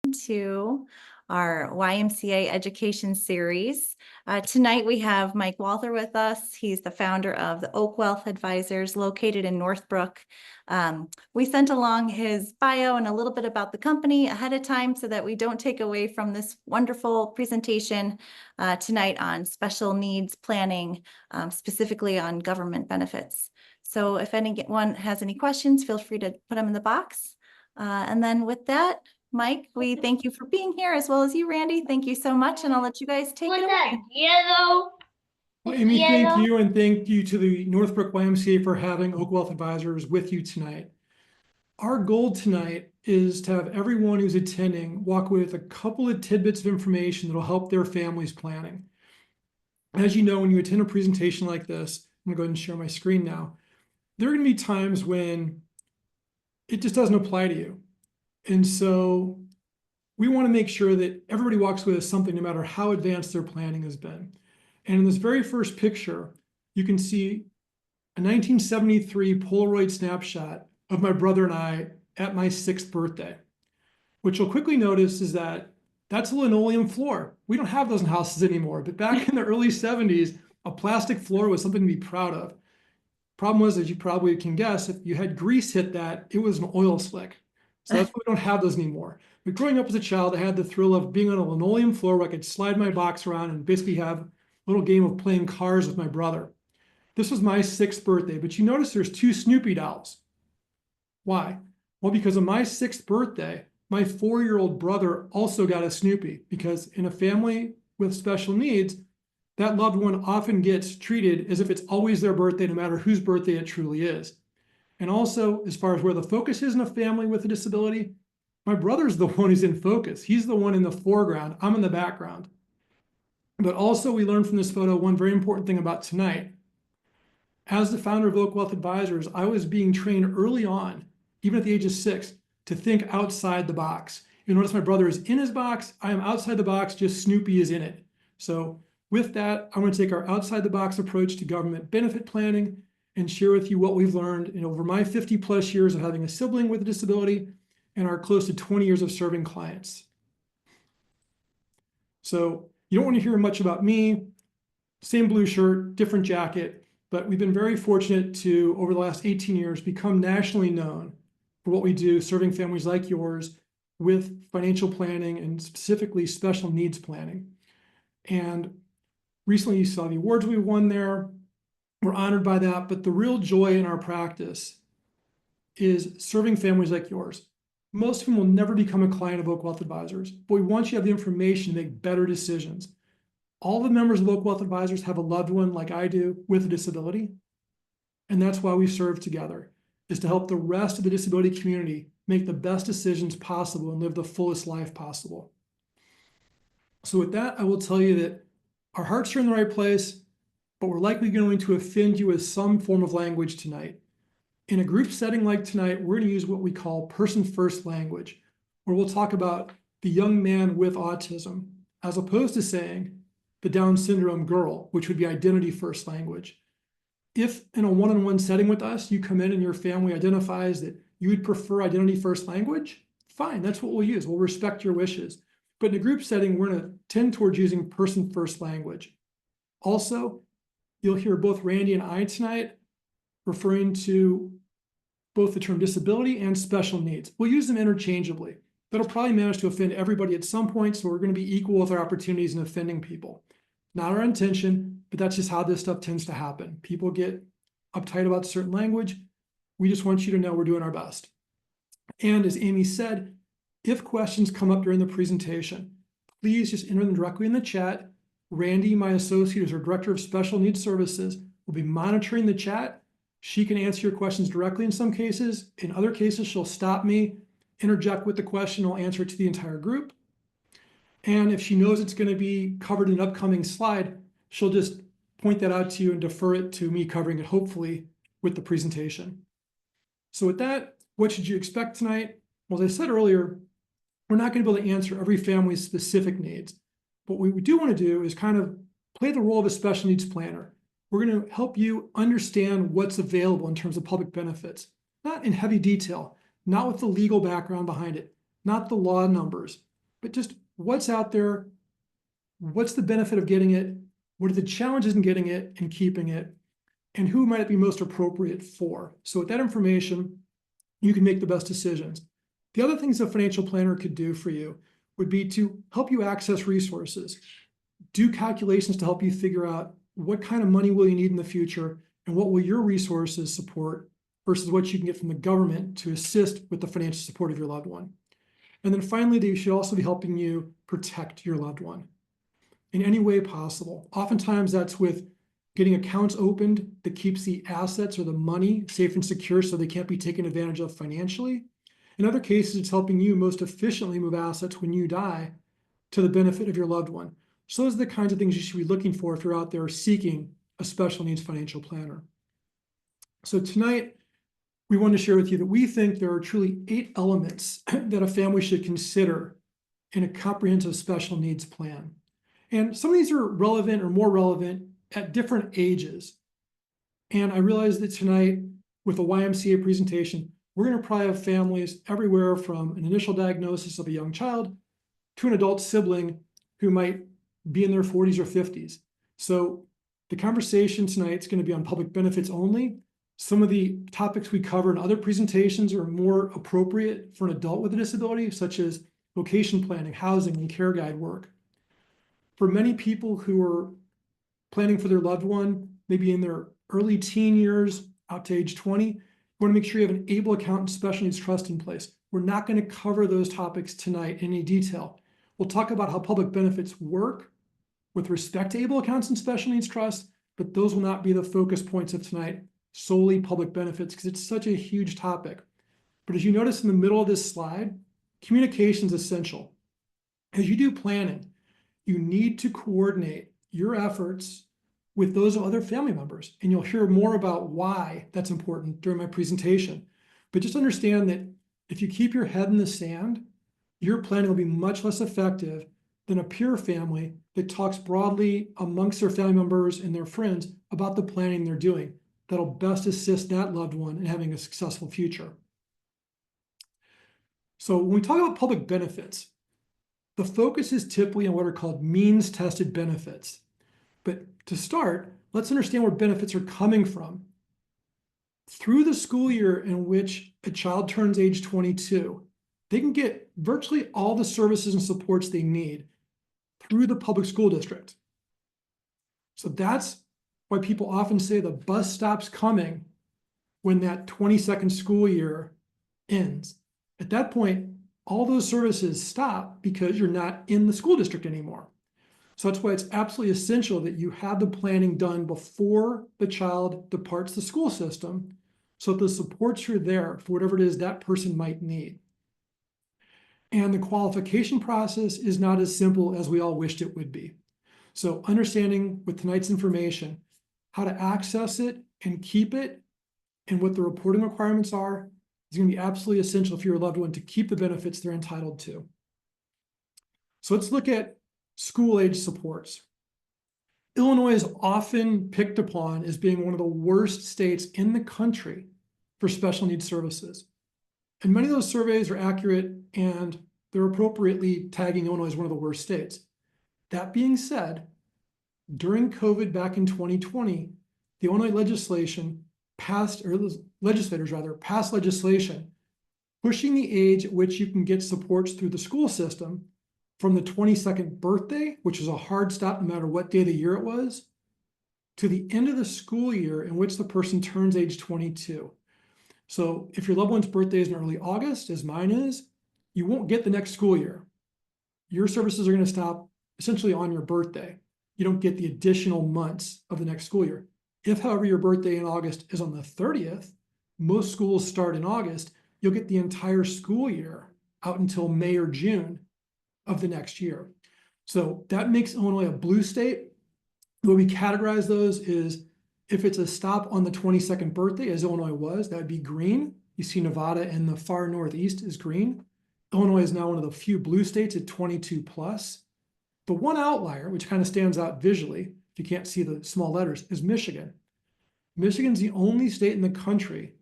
to our YMCA education series. Tonight we have Mike Walther with us. He's the founder of the Oak Wealth Advisors located in Northbrook. We sent along his bio and a little bit about the company ahead of time so that we don't take away from this wonderful presentation tonight on special needs planning, specifically on government benefits. So if anyone has any questions, feel free to put them in the box. And then with that, Mike, we thank you for being here, as well as you, Randy. Thank you so much, and I'll let you guys take it away. Yellow. Well, Amy, thank you, and thank you to the Northbrook YMCA for having Oak Wealth Advisors with you tonight. Our goal tonight is to have everyone who's attending walk away with a couple of tidbits of information that will help their family's planning. As you know, when you attend a presentation like this, I'm gonna go ahead and share my screen now. There are gonna be times when it just doesn't apply to you. And so we want to make sure that everybody walks away with something, no matter how advanced their planning has been. And in this very first picture, you can see a 1973 Polaroid snapshot of my brother and I at my 6th birthday. What you'll quickly notice is that that's a linoleum floor. We don't have those in houses anymore, but back in the early 70s, a plastic floor was something to be proud of. Problem was, as you probably can guess, if you had grease hit that, it was an oil slick. So that's why we don't have those anymore. But growing up as a child, I had the thrill of being on a linoleum floor where I could slide my box around and basically have a little game of playing cars with my brother. This was my 6th birthday, but you notice there's 2 Snoopy dolls. Why? Well, because on my 6th birthday, my 4-year-old brother also got a Snoopy, because in a family with special needs, that loved one often gets treated as if it's always their birthday, no matter whose birthday it truly is. And also, as far as where the focus is in a family with a disability, my brother's the one who's in focus. He's the one in the foreground. I'm in the background. But also, we learned from this photo one very important thing about tonight. As the founder of Oak Wealth Advisors, I was being trained early on, even at the age of 6, to think outside the box. You notice my brother is in his box. I am outside the box, just Snoopy is in it. So with that, I'm going to take our outside the box approach to government benefit planning and share with you what we've learned in over my 50+ years of having a sibling with a disability and our close to 20 years of serving clients. So you don't want to hear much about me, same blue shirt, different jacket, but we've been very fortunate to, over the last 18 years, become nationally known for what we do, serving families like yours with financial planning and specifically special needs planning. And recently you saw the awards we won there. We're honored by that, but the real joy in our practice is serving families like yours. Most of them will never become a client of Oak Wealth Advisors, but we want you to have the information to make better decisions. All the members of Oak Wealth Advisors have a loved one like I do with a disability, and that's why we serve together, is to help the rest of the disability community make the best decisions possible and live the fullest life possible. So with that, I will tell you that our hearts are in the right place, but we're likely going to offend you with some form of language tonight. In a group setting like tonight, we're going to use what we call person-first language, where we'll talk about the young man with autism, as opposed to saying the Down syndrome girl, which would be identity-first language. If in a one-on-one setting with us, you come in and your family identifies that you would prefer identity-first language, fine, that's what we'll use. We'll respect your wishes. But in a group setting, we're going to tend towards using person-first language. Also, you'll hear both Randy and I tonight referring to both the term disability and special needs. We'll use them interchangeably. That'll probably manage to offend everybody at some point, so we're going to be equal with our opportunities in offending people. Not our intention, but that's just how this stuff tends to happen. People get uptight about certain language. We just want you to know we're doing our best. And as Amy said, if questions come up during the presentation, please just enter them directly in the chat. Randy, my associate, who's our Director of Special Needs Services, will be monitoring the chat. She can answer your questions directly in some cases. In other cases, she'll stop me, interject with the question, I'll answer it to the entire group. And if she knows it's going to be covered in an upcoming slide, she'll just point that out to you and defer it to me covering it, hopefully, with the presentation. So with that, what should you expect tonight? Well, as I said earlier, we're not going to be able to answer every family's specific needs. But what we do want to do is kind of play the role of a special needs planner. We're going to help you understand what's available in terms of public benefits, not in heavy detail, not with the legal background behind it, not the law numbers, but just what's out there, what's the benefit of getting it, what are the challenges in getting it and keeping it, and who might it be most appropriate for. So with that information, you can make the best decisions. The other things a financial planner could do for you would be to help you access resources, do calculations to help you figure out what kind of money will you need in the future and what will your resources support versus what you can get from the government to assist with the financial support of your loved one. And then finally, they should also be helping you protect your loved one in any way possible. Oftentimes that's with getting accounts opened that keeps the assets or the money safe and secure so they can't be taken advantage of financially. In other cases, it's helping you most efficiently move assets when you die to the benefit of your loved one. So those are the kinds of things you should be looking for if you're out there seeking a special needs financial planner. So tonight, we want to share with you that we think there are truly 8 elements that a family should consider in a comprehensive special needs plan. And some of these are relevant or more relevant at different ages. And I realize that tonight, with the YMCA presentation, we're going to probably have families everywhere from an initial diagnosis of a young child to an adult sibling who might be in their 40s or 50s. So the conversation tonight is going to be on public benefits only. Some of the topics we cover in other presentations are more appropriate for an adult with a disability, such as location planning, housing, and care guide work. For many people who are planning for their loved one, maybe in their early teen years out to age 20, you want to make sure you have an able accountant special needs trust in place. We're not going to cover those topics tonight in any detail. We'll talk about how public benefits work with respect to able accounts and special needs trusts, but those will not be the focus points of tonight, solely public benefits, because it's such a huge topic. But as you notice in the middle of this slide, communication is essential. As you do planning, you need to coordinate your efforts with those of other family members, and you'll hear more about why that's important during my presentation. But just understand that if you keep your head in the sand, your planning will be much less effective than a peer family that talks broadly amongst their family members and their friends about the planning they're doing. That'll best assist that loved one in having a successful future. So when we talk about public benefits, the focus is typically on what are called means-tested benefits. But to start, let's understand where benefits are coming from. Through the school year in which a child turns age 22, they can get virtually all the services and supports they need through the public school district. So that's why people often say the bus stops coming when that 22nd school year ends. At that point, all those services stop because you're not in the school district anymore. So that's why it's absolutely essential that you have the planning done before the child departs the school system so that the supports are there for whatever it is that person might need. And the qualification process is not as simple as we all wished it would be. So understanding with tonight's information how to access it and keep it and what the reporting requirements are is going to be absolutely essential for your loved one to keep the benefits they're entitled to. So let's look at school age supports. Illinois is often picked upon as being one of the worst states in the country for special needs services. And many of those surveys are accurate and they're appropriately tagging Illinois as one of the worst states. That being said, during COVID back in 2020, the Illinois legislation passed, or legislators rather, passed legislation pushing the age at which you can get supports through the school system from the 22nd birthday, which is a hard stop no matter what day of the year it was, to the end of the school year in which the person turns age 22. So if your loved one's birthday is in early August, as mine is, you won't get the next school year. Your services are going to stop essentially on your birthday. You don't get the additional months of the next school year. If, however, your birthday in August is on the 30th, most schools start in August, you'll get the entire school year out until May or June of the next year. So that makes Illinois a blue state. The way we categorize those is if it's a stop on the 22nd birthday, as Illinois was, that would be green. You see Nevada in the far northeast is green. Illinois is now one of the few blue states at 22 plus. The one outlier, which kind of stands out visually, if you can't see the small letters, is Michigan. Michigan's the only state in the country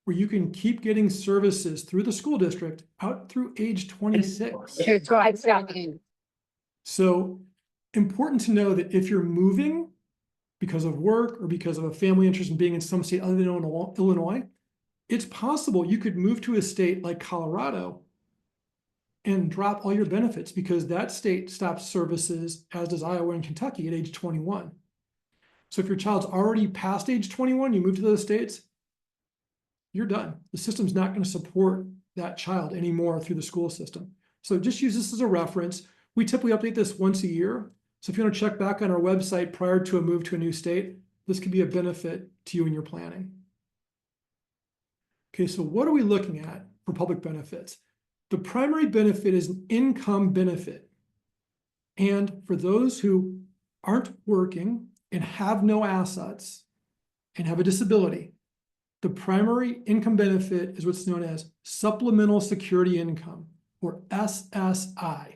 where you can keep getting services through the school district out through age 26. So important to know that if you're moving because of work or because of a family interest in being in some state other than Illinois, it's possible you could move to a state like Colorado and drop all your benefits because that state stops services, as does Iowa and Kentucky, at age 21. So if your child's already past age 21, you move to those states, you're done. The system's not going to support that child anymore through the school system. So just use this as a reference. We typically update this once a year. So if you want to check back on our website prior to a move to a new state, this could be a benefit to you in your planning. Okay, so what are we looking at for public benefits? The primary benefit is an income benefit. And for those who aren't working and have no assets and have a disability, the primary income benefit is what's known as supplemental security income, or SSI.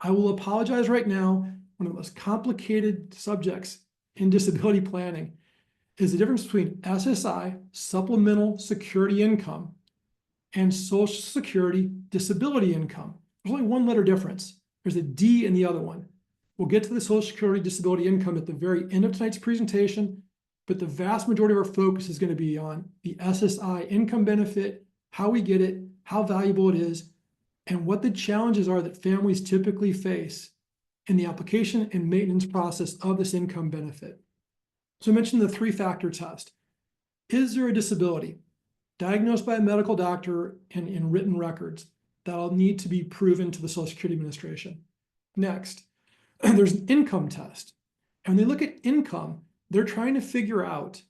I will apologize right now. One of the most complicated subjects in disability planning is the difference between SSI, supplemental security income, and Social Security disability income. There's only one letter difference. There's a D in the other one. We'll get to the Social Security disability income at the very end of tonight's presentation, but the vast majority of our focus is going to be on the SSI income benefit, how we get it, how valuable it is, and what the challenges are that families typically face in the application and maintenance process of this income benefit. So I mentioned the three-factor test. Is there a disability diagnosed by a medical doctor and in written records that'll need to be proven to the Social Security Administration? Next, there's an income test. And when they look at income, they're trying to figure out,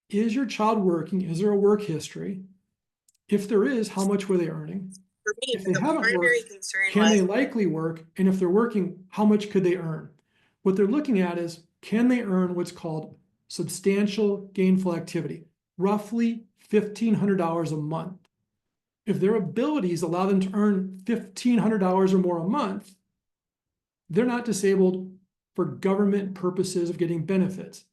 is your child working? Is there a work history? If there is, how much were they earning? For me, If they the haven't primary worked, concern can they was likely work? And if they're working, how much could they earn? What they're looking at is, can they earn what's called substantial gainful activity, roughly $1,500 a month. If their abilities allow them to earn $1,500 or more a month, they're not disabled for government purposes of getting benefits.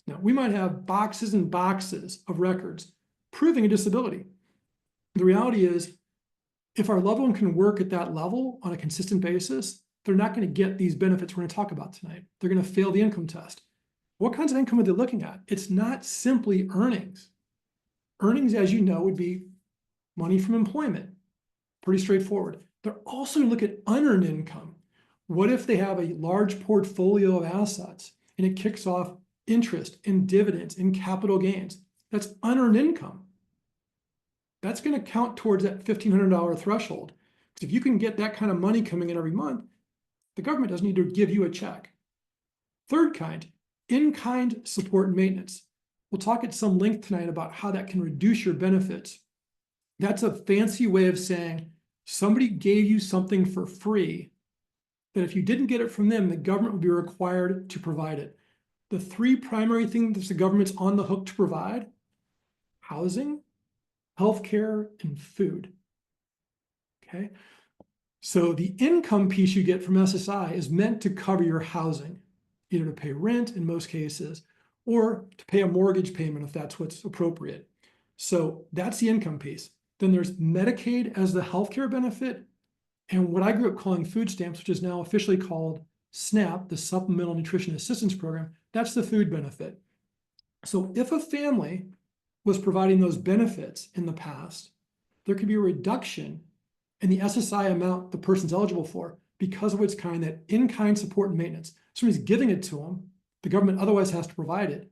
Now, we might have boxes and boxes of records proving a disability. The reality is, if our loved one can work at that level on a consistent basis, they're not going to get these benefits we're going to talk about tonight. They're going to fail the income test. What kinds of income are they looking at? It's not simply earnings. Earnings, as you know, would be money from employment. Pretty straightforward. They're also going to look at unearned income. What if they have a large portfolio of assets and it kicks off interest and dividends and capital gains? That's unearned income. That's going to count towards that $1,500 threshold. Because if you can get that kind of money coming in every month, the government doesn't need to give you a check. Third kind, in-kind support and maintenance. We'll talk at some length tonight about how that can reduce your benefits. That's a fancy way of saying somebody gave you something for free that if you didn't get it from them, the government would be required to provide it. The three primary things that the government's on the hook to provide: housing, healthcare, and food. Okay. So the income piece you get from SSI is meant to cover your housing, either to pay rent in most cases, or to pay a mortgage payment if that's what's appropriate. So that's the income piece. Then there's Medicaid as the healthcare benefit, and what I grew up calling food stamps, which is now officially called SNAP, the Supplemental Nutrition Assistance Program. That's the food benefit. So if a family was providing those benefits in the past, there could be a reduction in the SSI amount the person's eligible for because of its kind, that in-kind support and maintenance. Somebody's giving it to them, the government otherwise has to provide it.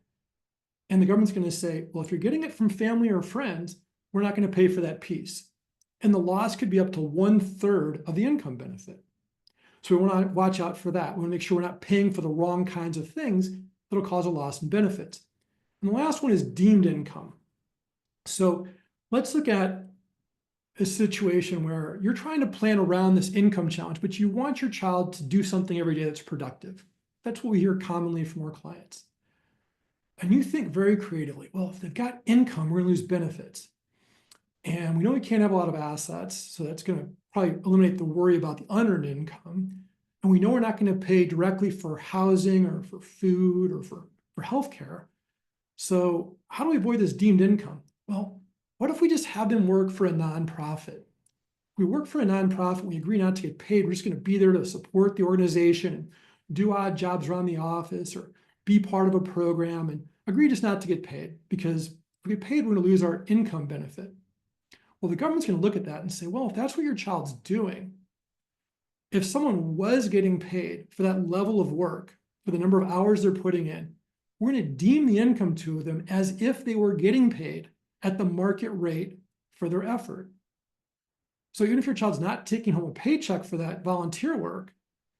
And the government's going to say, well, if you're getting it from family or friends, we're not going to pay for that piece. And the loss could be up to 1/3 of the income benefit. So we want to watch out for that. We want to make sure we're not paying for the wrong kinds of things that'll cause a loss in benefits. And the last one is deemed income. So let's look at a situation where you're trying to plan around this income challenge, but you want your child to do something every day that's productive. That's what we hear commonly from our clients. And you think very creatively, well, if they've got income, we're going to lose benefits. And we know we can't have a lot of assets, so that's going to probably eliminate the worry about the unearned income. And we know we're not going to pay directly for housing or for food or for healthcare. So how do we avoid this deemed income? Well, what if we just have them work for a nonprofit? We work for a nonprofit, we agree not to get paid, we're just going to be there to support the organization and do odd jobs around the office or be part of a program and agree just not to get paid, because if we get paid, we're going to lose our income benefit. Well, the government's going to look at that and say, well, if that's what your child's doing, if someone was getting paid for that level of work, for the number of hours they're putting in, we're going to deem the income to them as if they were getting paid at the market rate for their effort. So even if your child's not taking home a paycheck for that volunteer work,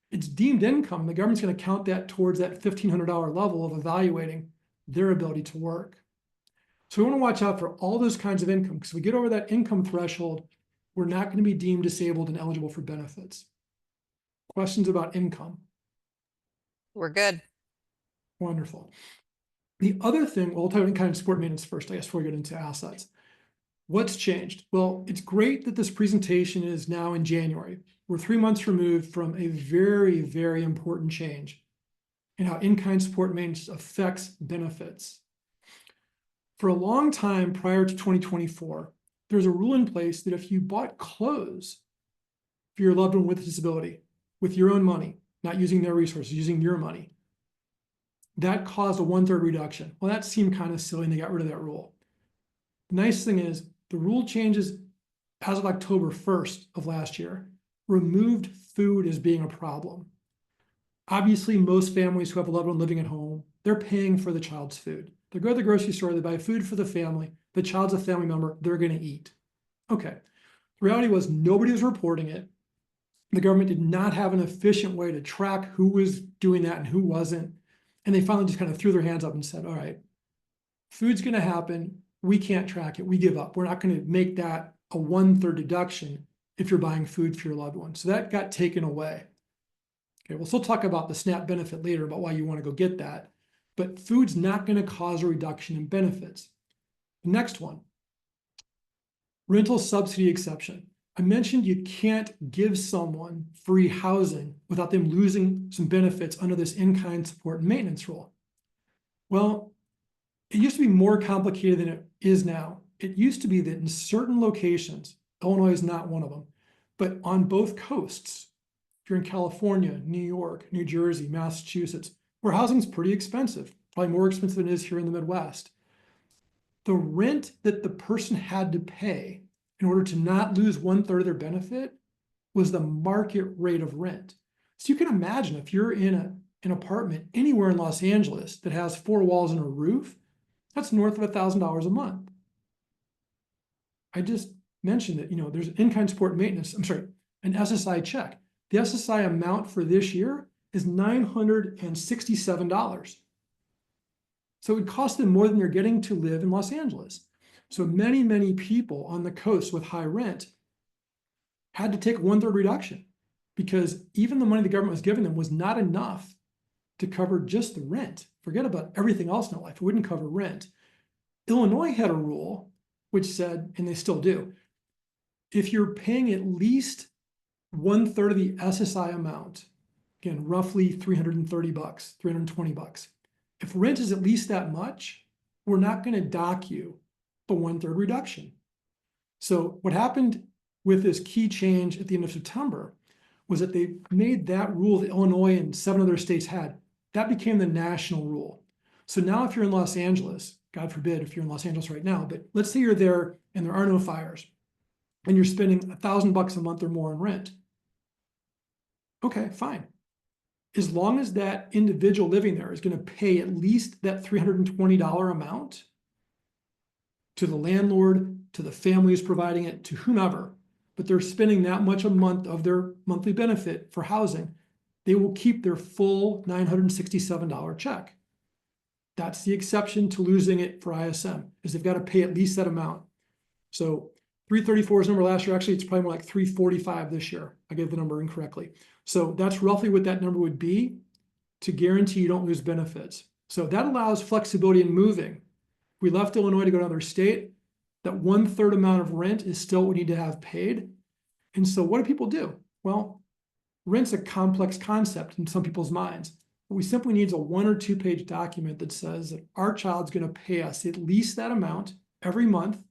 it's deemed income. The government's going to count that towards that $1,500 level of evaluating their ability to work. So we want to watch out for all those kinds of income, because if we get over that income threshold, we're not going to be deemed disabled and eligible for benefits. Questions about income? We're good. Wonderful. The other thing, we'll talk about kind of support maintenance first, I guess, before we get into assets. What's changed? Well, it's great that this presentation is now in January. We're 3 months removed from a very, very important change in how in-kind support maintenance affects benefits. For a long time prior to 2024, there's a rule in place that if you bought clothes for your loved one with a disability with your own money, not using their resources, using your money, that caused a 1/3 reduction. Well, that seemed kind of silly and they got rid of that rule. The nice thing is the rule changes as of October 1st of last year, removed food as being a problem. Obviously, most families who have a loved one living at home, they're paying for the child's food. They go to the grocery store, they buy food for the family, the child's a family member, they're going to eat. Okay. The reality was nobody was reporting it. The government did not have an efficient way to track who was doing that and who wasn't. And they finally just kind of threw their hands up and said, all right, food's going to happen. We can't track it. We give up. We're not going to make that a 1/3 deduction if you're buying food for your loved one. So that got taken away. Okay, we'll still talk about the SNAP benefit later about why you want to go get that. But food's not going to cause a reduction in benefits. The next one, rental subsidy exception. I mentioned you can't give someone free housing without them losing some benefits under this in-kind support and maintenance rule. Well, it used to be more complicated than it is now. It used to be that in certain locations, Illinois is not one of them, but on both coasts, if you're in California, New York, New Jersey, Massachusetts, where housing's pretty expensive, probably more expensive than it is here in the Midwest, the rent that the person had to pay in order to not lose 1/3 of their benefit was the market rate of rent. So you can imagine if you're in an apartment anywhere in Los Angeles that has 4 walls and a roof, that's north of $1,000 a month. I just mentioned that, there's in-kind support maintenance, an SSI check. The SSI amount for this year is $967. So it would cost them more than they're getting to live in Los Angeles. So many, many people on the coast with high rent had to take a 1/3 reduction because even the money the government was giving them was not enough to cover just the rent. Forget about everything else in their life. It wouldn't cover rent. Illinois had a rule which said, and they still do, if you're paying at least 1/3 of the SSI amount, again, roughly $330, $320. If rent is at least that much, we're not going to dock you the 1/3 reduction. So what happened with this key change at the end of September was that they made that rule that Illinois and 7 other states had. That became the national rule. So now if you're in Los Angeles, God forbid if you're in Los Angeles right now, but let's say you're there and there are no fires and you're spending $1,000 a month or more on rent. Okay, fine. As long as that individual living there is going to pay at least that $320 amount to the landlord, to the family who's providing it, to whomever, but they're spending that much a month of their monthly benefit for housing, they will keep their full $967 check. That's the exception to losing it for ISM, is they've got to pay at least that amount. So 334 is number last year. Actually, it's probably more like 345 this year. I gave the number incorrectly. So that's roughly what that number would be to guarantee you don't lose benefits. So that allows flexibility in moving. If we left Illinois to go to another state, that 1/3 amount of rent is still what we need to have paid. And so what do people do? Well, rent's a complex concept in some people's minds. But we simply need a 1 or 2 page document that says that our child's going to pay us at least that amount every month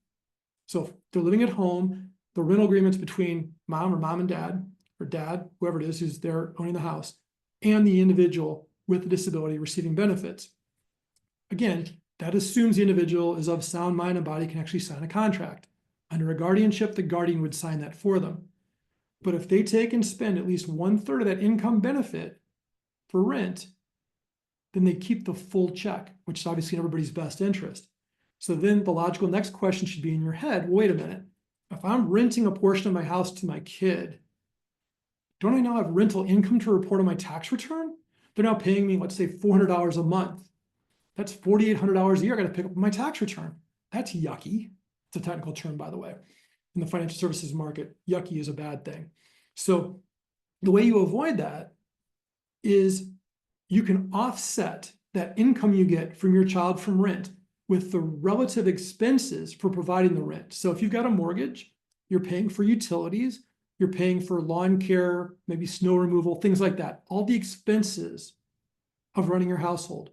So if they're living at home, the rental agreement's between mom or mom and dad, or dad, whoever it is who's there owning the house, and the individual with the disability receiving benefits. Again, that assumes the individual is of sound mind and body, can actually sign a contract. Under a guardianship, the guardian would sign that for them. But if they take and spend at least 1/3 of that income benefit for rent, then they keep the full check, which is obviously in everybody's best interest. So then the logical next question should be in your head, wait a minute, if I'm renting a portion of my house to my kid, don't I now have rental income to report on my tax return? They're now paying me, let's say $400 a month. That's $4,800 a year I got to pick up on my tax return. That's yucky. It's a technical term, by the way. In the financial services market, yucky is a bad thing. So the way you avoid that is you can offset that income you get from your child from rent with the relative expenses for providing the rent. So if you've got a mortgage, you're paying for utilities, you're paying for lawn care, maybe snow removal, things like that, all the expenses of running your household.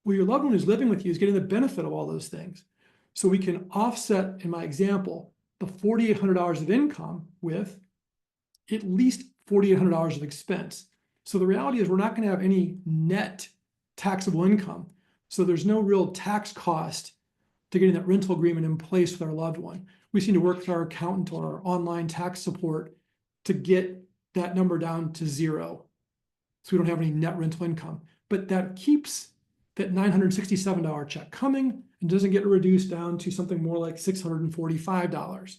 Well, your loved one who's living with you is getting the benefit of all those things. So we can offset, in my example, the $4,800 of income with at least $4,800 of expense. So the reality is we're not going to have any net taxable income. So there's no real tax cost to getting that rental agreement in place with our loved one. We seem to work with our accountant or our online tax support to get that number down to zero. So we don't have any net rental income. But that keeps that $967 check coming and doesn't get reduced down to something more like $645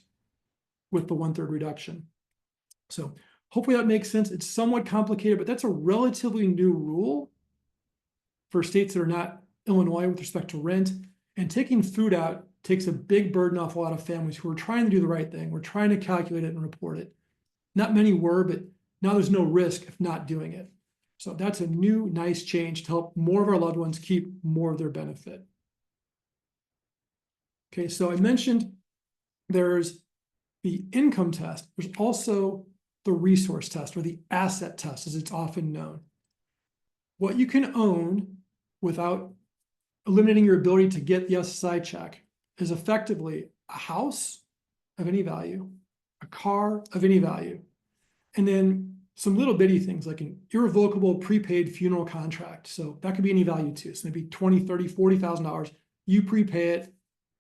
with the 1/3 reduction. So hopefully that makes sense. It's somewhat complicated, but that's a relatively new rule for states that are not Illinois with respect to rent. And taking food out takes a big burden off a lot of families who are trying to do the right thing. We're trying to calculate it and report it. Not many were, but now there's no risk of not doing it. So that's a new, nice change to help more of our loved ones keep more of their benefit. Okay, so I mentioned there's the income test. There's also the resource test, or the asset test, as it's often known. What you can own without eliminating your ability to get the SSI check is effectively a house of any value, a car of any value, and then some little bitty things like an irrevocable prepaid funeral contract. So that could be any value too. So maybe $20,000, $30,000, $40,000. You prepay it,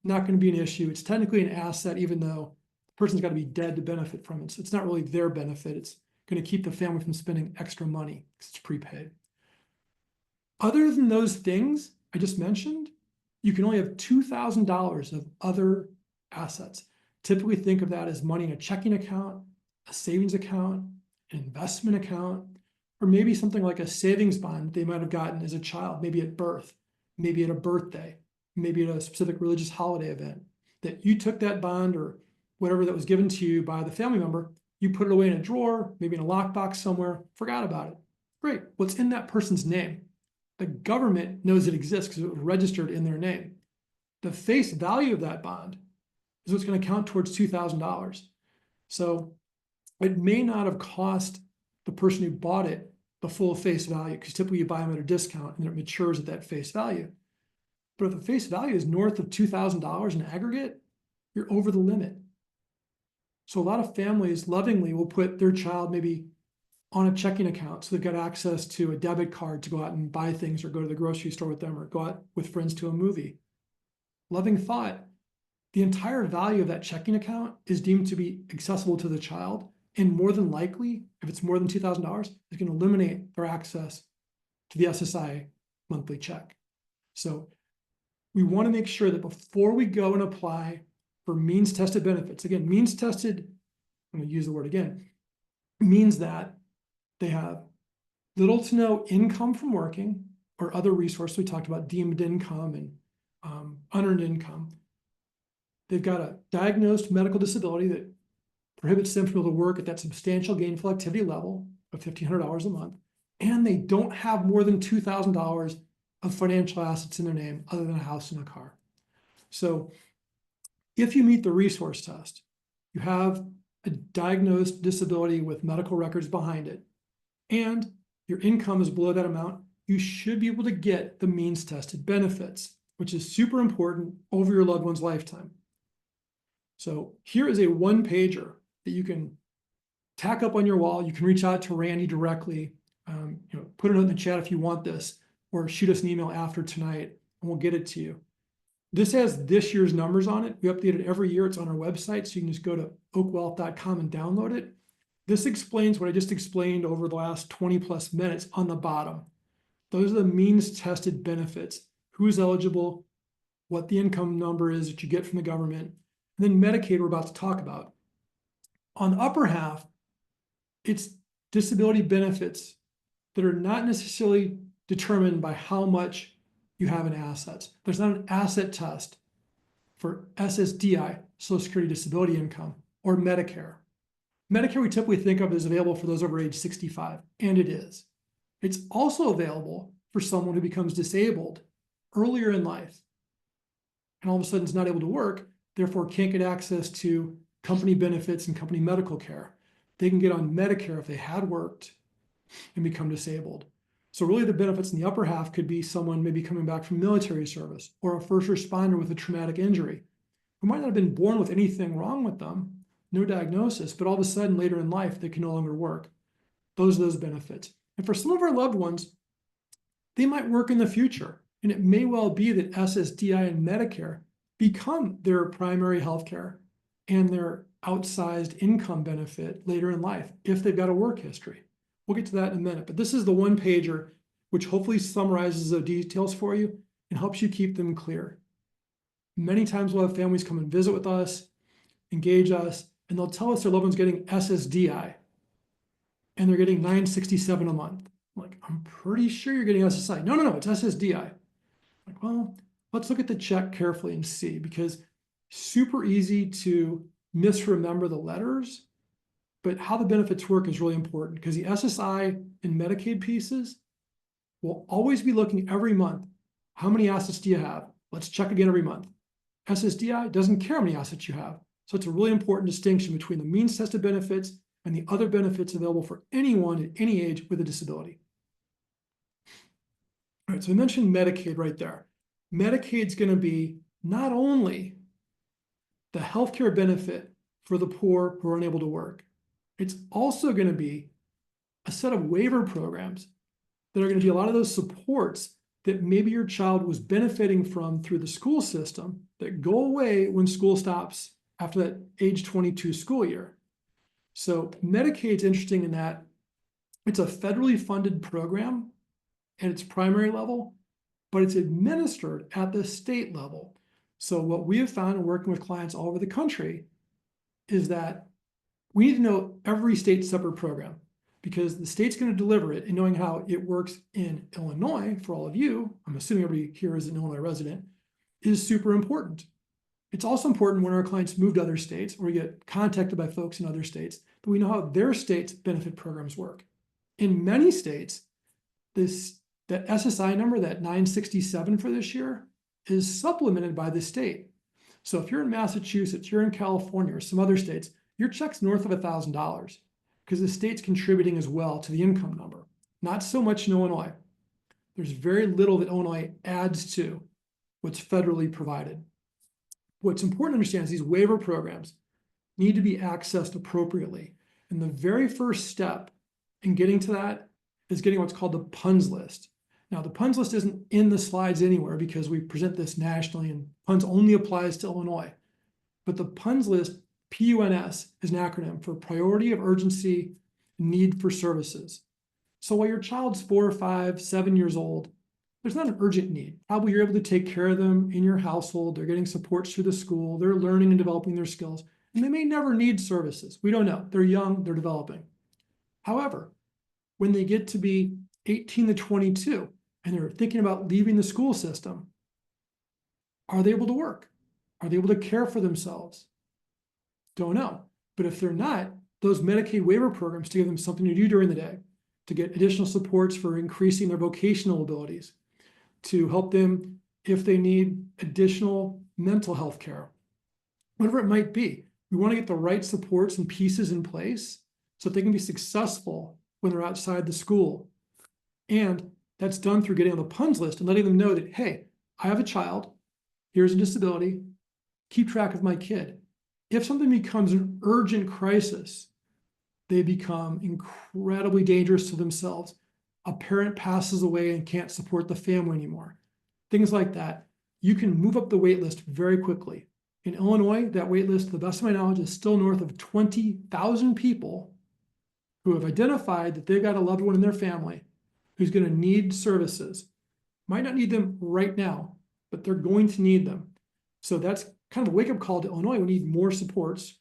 not going to be an issue. It's technically an asset, even though the person's got to be dead to benefit from it. So it's not really their benefit. It's going to keep the family from spending extra money because it's prepaid. Other than those things I just mentioned, you can only have $2,000 of other assets. Typically think of that as money in a checking account, a savings account, an investment account, or maybe something like a savings bond they might have gotten as a child, maybe at birth, maybe at a birthday, maybe at a specific religious holiday event, that you took that bond or whatever that was given to you by the family member, you put it away in a drawer, maybe in a lockbox somewhere, forgot about it. Great. What's in that person's name? The government knows it exists because it was registered in their name. The face value of that bond is what's going to count towards $2,000. So it may not have cost the person who bought it the full face value, because typically you buy them at a discount and it matures at that face value. But if the face value is north of $2,000 in aggregate, you're over the limit. So a lot of families lovingly will put their child maybe on a checking account so they've got access to a debit card to go out and buy things or go to the grocery store with them or go out with friends to a movie. Loving thought, the entire value of that checking account is deemed to be accessible to the child, and more than likely, if it's more than $2,000, it's going to eliminate their access to the SSI monthly check. So we want to make sure that before we go and apply for means tested benefits, again, means tested, I'm going to use the word again, means that they have little to no income from working or other resources. We talked about deemed income and unearned income. They've got a diagnosed medical disability that prohibits them from able to work at that substantial gainful activity level of $1,500 a month. And they don't have more than $2,000 of financial assets in their name other than a house and a car. So if you meet the resource test, you have a diagnosed disability with medical records behind it, and your income is below that amount, you should be able to get the means tested benefits, which is super important over your loved one's lifetime. So here is a one pager that you can tack up on your wall. You can reach out to Randy directly, put it in the chat if you want this, or shoot us an email after tonight and we'll get it to you. This has this year's numbers on it. We update it every year. It's on our website, so you can just go to oakwealth.com and download it. This explains what I just explained over the last 20 plus minutes on the bottom. Those are the means tested benefits, who's eligible, what the income number is that you get from the government, and then Medicaid we're about to talk about. On the upper half, it's disability benefits that are not necessarily determined by how much you have in assets. There's not an asset test for SSDI, Social Security Disability Income, or Medicare. Medicare we typically think of as available for those over age 65, and it is. It's also available for someone who becomes disabled earlier in life and all of a sudden is not able to work, therefore can't get access to company benefits and company medical care. They can get on Medicare if they had worked and become disabled. So really the benefits in the upper half could be someone maybe coming back from military service or a first responder with a traumatic injury who might not have been born with anything wrong with them, no diagnosis, but all of a sudden later in life, they can no longer work. Those are those benefits. And for some of our loved ones, they might work in the future. And it may well be that SSDI and Medicare become their primary health care and their outsized income benefit later in life if they've got a work history. We'll get to that in a minute, but this is the one pager which hopefully summarizes the details for you and helps you keep them clear. Many times we'll have families come and visit with us, engage us, and they'll tell us their loved one's getting SSDI and they're getting $967 a month. I'm like, I'm pretty sure you're getting SSI. No, it's SSDI. Like, well, let's look at the check carefully and see, because super easy to misremember the letters, but how the benefits work is really important because the SSI and Medicaid pieces will always be looking every month. How many assets do you have? Let's check again every month. SSDI doesn't care how many assets you have. So it's a really important distinction between the means tested benefits and the other benefits available for anyone at any age with a disability. All right, so I mentioned Medicaid right there. Medicaid's going to be not only the healthcare benefit for the poor who are unable to work, it's also going to be a set of waiver programs that are going to be a lot of those supports that maybe your child was benefiting from through the school system that go away when school stops after that age 22 school year. So Medicaid's interesting in that it's a federally funded program at its primary level, but it's administered at the state level. So what we have found in working with clients all over the country is that we need to know every state's separate program because the state's going to deliver it, and knowing how it works in Illinois for all of you, I'm assuming everybody here is an Illinois resident, is super important. It's also important when our clients move to other states or we get contacted by folks in other states that we know how their state's benefit programs work. In many states, that SSI number, that 967 for this year, is supplemented by the state. So if you're in Massachusetts, you're in California or some other states, your check's north of $1,000 because the state's contributing as well to the income number. Not so much in Illinois. There's very little that Illinois adds to what's federally provided. What's important to understand is these waiver programs need to be accessed appropriately. And the very first step in getting to that is getting what's called the PUNS list. Now, the PUNS list isn't in the slides anywhere because we present this nationally and PUNS only applies to Illinois. But the PUNS list, PUNS, is an acronym for Priority of Urgency Need for Services. So while your child's 4, 5, 7 years old, there's not an urgent need. Probably you're able to take care of them in your household. They're getting supports through the school. They're learning and developing their skills. And they may never need services. We don't know. They're young. They're developing. However, when they get to be 18 to 22 and they're thinking about leaving the school system, are they able to work? Are they able to care for themselves? Don't know. But if they're not, those Medicaid waiver programs to give them something to do during the day, to get additional supports for increasing their vocational abilities, to help them if they need additional mental health care, whatever it might be. We want to get the right supports and pieces in place so that they can be successful when they're outside the school. And that's done through getting on the PUNS list and letting them know that, hey, I have a child, here's a disability, keep track of my kid. if something becomes an urgent crisis, they become incredibly dangerous to themselves. A parent passes away and can't support the family anymore. Things like that. You can move up the wait list very quickly. In Illinois, that wait list, to the best of my knowledge, is still north of 20,000 people who have identified that they've got a loved one in their family who's going to need services. Might not need them right now, but they're going to need them. So that's kind of a wake-up call to Illinois. We need more supports.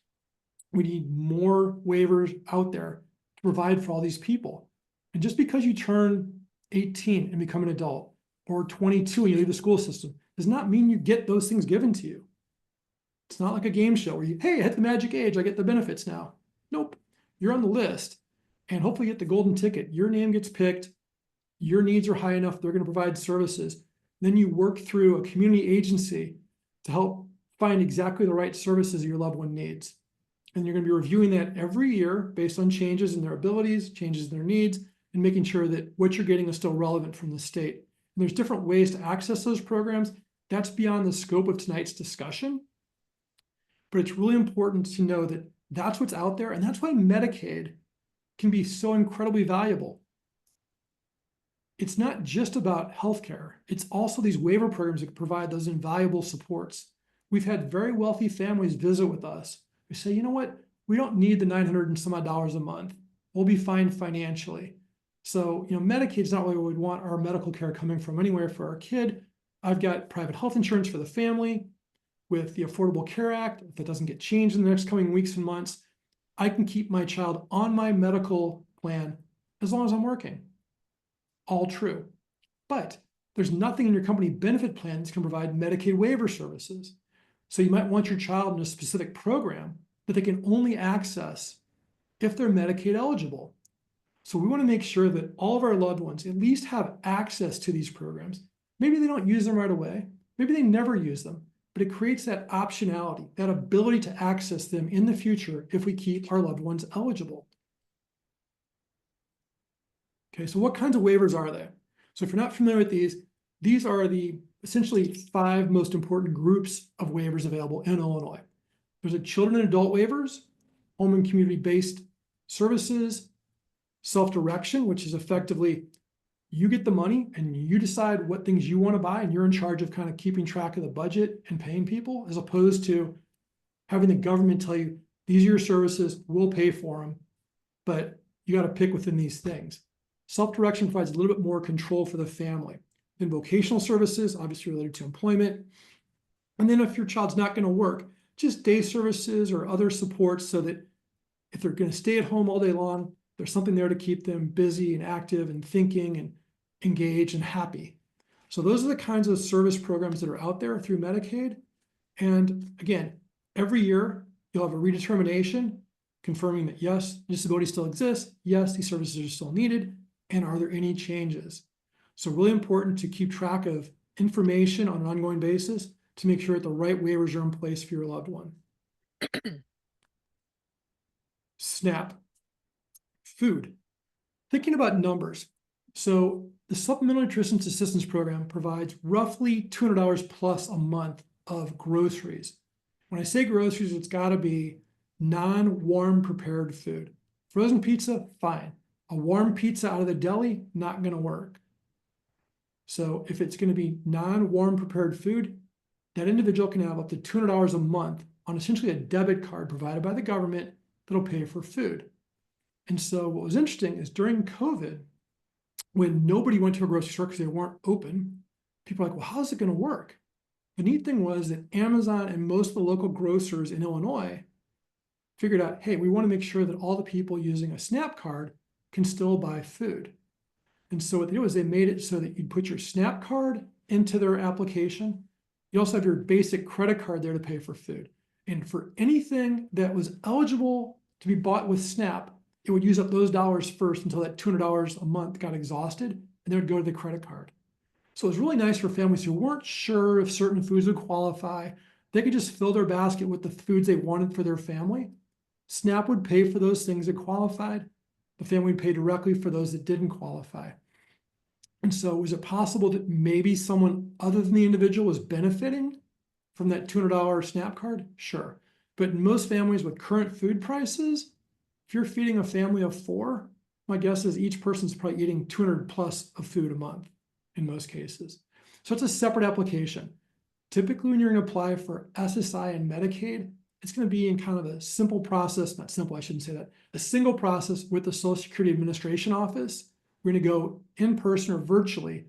We need more waivers out there to provide for all these people. And just because you turn 18 and become an adult, or 22 and you leave the school system, does not mean you get those things given to you. It's not like a game show where you, hey, I hit the magic age, I get the benefits now. Nope, you're on the list and hopefully get the golden ticket. Your name gets picked, your needs are high enough, they're going to provide services. Then you work through a community agency to help find exactly the right services your loved one needs. And you're going to be reviewing that every year based on changes in their abilities, changes in their needs, and making sure that what you're getting is still relevant from the state. And there's different ways to access those programs. That's beyond the scope of tonight's discussion. But it's really important to know that that's what's out there, and that's why Medicaid can be so incredibly valuable. It's not just about healthcare. It's also these waiver programs that provide those invaluable supports. We've had very wealthy families visit with us. We say, you know what? We don't need the $900 and some odd dollars a month. We'll be fine financially. So, Medicaid is not where we'd want our medical care coming from anywhere for our kid. I've got private health insurance for the family. With the Affordable Care Act, if it doesn't get changed in the next coming weeks and months, I can keep my child on my medical plan as long as I'm working. All true. But there's nothing in your company benefit plan that can provide Medicaid waiver services. So you might want your child in a specific program that they can only access if they're Medicaid eligible. So we want to make sure that all of our loved ones at least have access to these programs. Maybe they don't use them right away. Maybe they never use them. But it creates that optionality, that ability to access them in the future if we keep our loved ones eligible. Okay, so what kinds of waivers are they? So if you're not familiar with these are the essentially 5 most important groups of waivers available in Illinois. There's a children and adult waivers, home and community-based services, self-direction, which is effectively you get the money and you decide what things you want to buy, and you're in charge of kind of keeping track of the budget and paying people, as opposed to having the government tell you, these are your services, we'll pay for them, but you got to pick within these things. Self-direction provides a little bit more control for the family. Then vocational services, obviously related to employment. And then if your child's not going to work, just day services or other supports so that if they're going to stay at home all day long, there's something there to keep them busy and active and thinking and engaged and happy. So those are the kinds of service programs that are out there through Medicaid. And again, every year you'll have a redetermination confirming that yes, disability still exists. Yes, these services are still needed. And are there any changes? So really important to keep track of information on an ongoing basis to make sure that the right waivers are in place for your loved one. SNAP. Food. Thinking about numbers. So the Supplemental Nutrition Assistance Program provides roughly $200 plus a month of groceries. When I say groceries, it's got to be non-warm prepared food. Frozen pizza, fine. A warm pizza out of the deli, not going to work. So if it's going to be non-warm prepared food, that individual can have up to $200 a month on essentially a debit card provided by the government that'll pay for food. And so what was interesting is during COVID, when nobody went to a grocery store because they weren't open, people were like, well, how's it going to work? The neat thing was that Amazon and most of the local grocers in Illinois figured out, hey, we want to make sure that all the people using a SNAP card can still buy food. And so what they did was they made it so that you'd put your SNAP card into their application. You also have your basic credit card there to pay for food. And for anything that was eligible to be bought with SNAP, it would use up those dollars first until that $200 a month got exhausted, and then it would go to the credit card. So it was really nice for families who weren't sure if certain foods would qualify. They could just fill their basket with the foods they wanted for their family. SNAP would pay for those things that qualified. The family would pay directly for those that didn't qualify. And so was it possible that maybe someone other than the individual was benefiting from that $200 SNAP card? Sure. But in most families with current food prices, if you're feeding a family of 4, my guess is each person's probably eating 200 plus of food a month in most cases. So it's a separate application. Typically, when you're going to apply for SSI and Medicaid, it's going to be in kind of a simple process, not simple, I shouldn't say that, a single process with the Social Security Administration office. We're going to go in person or virtually,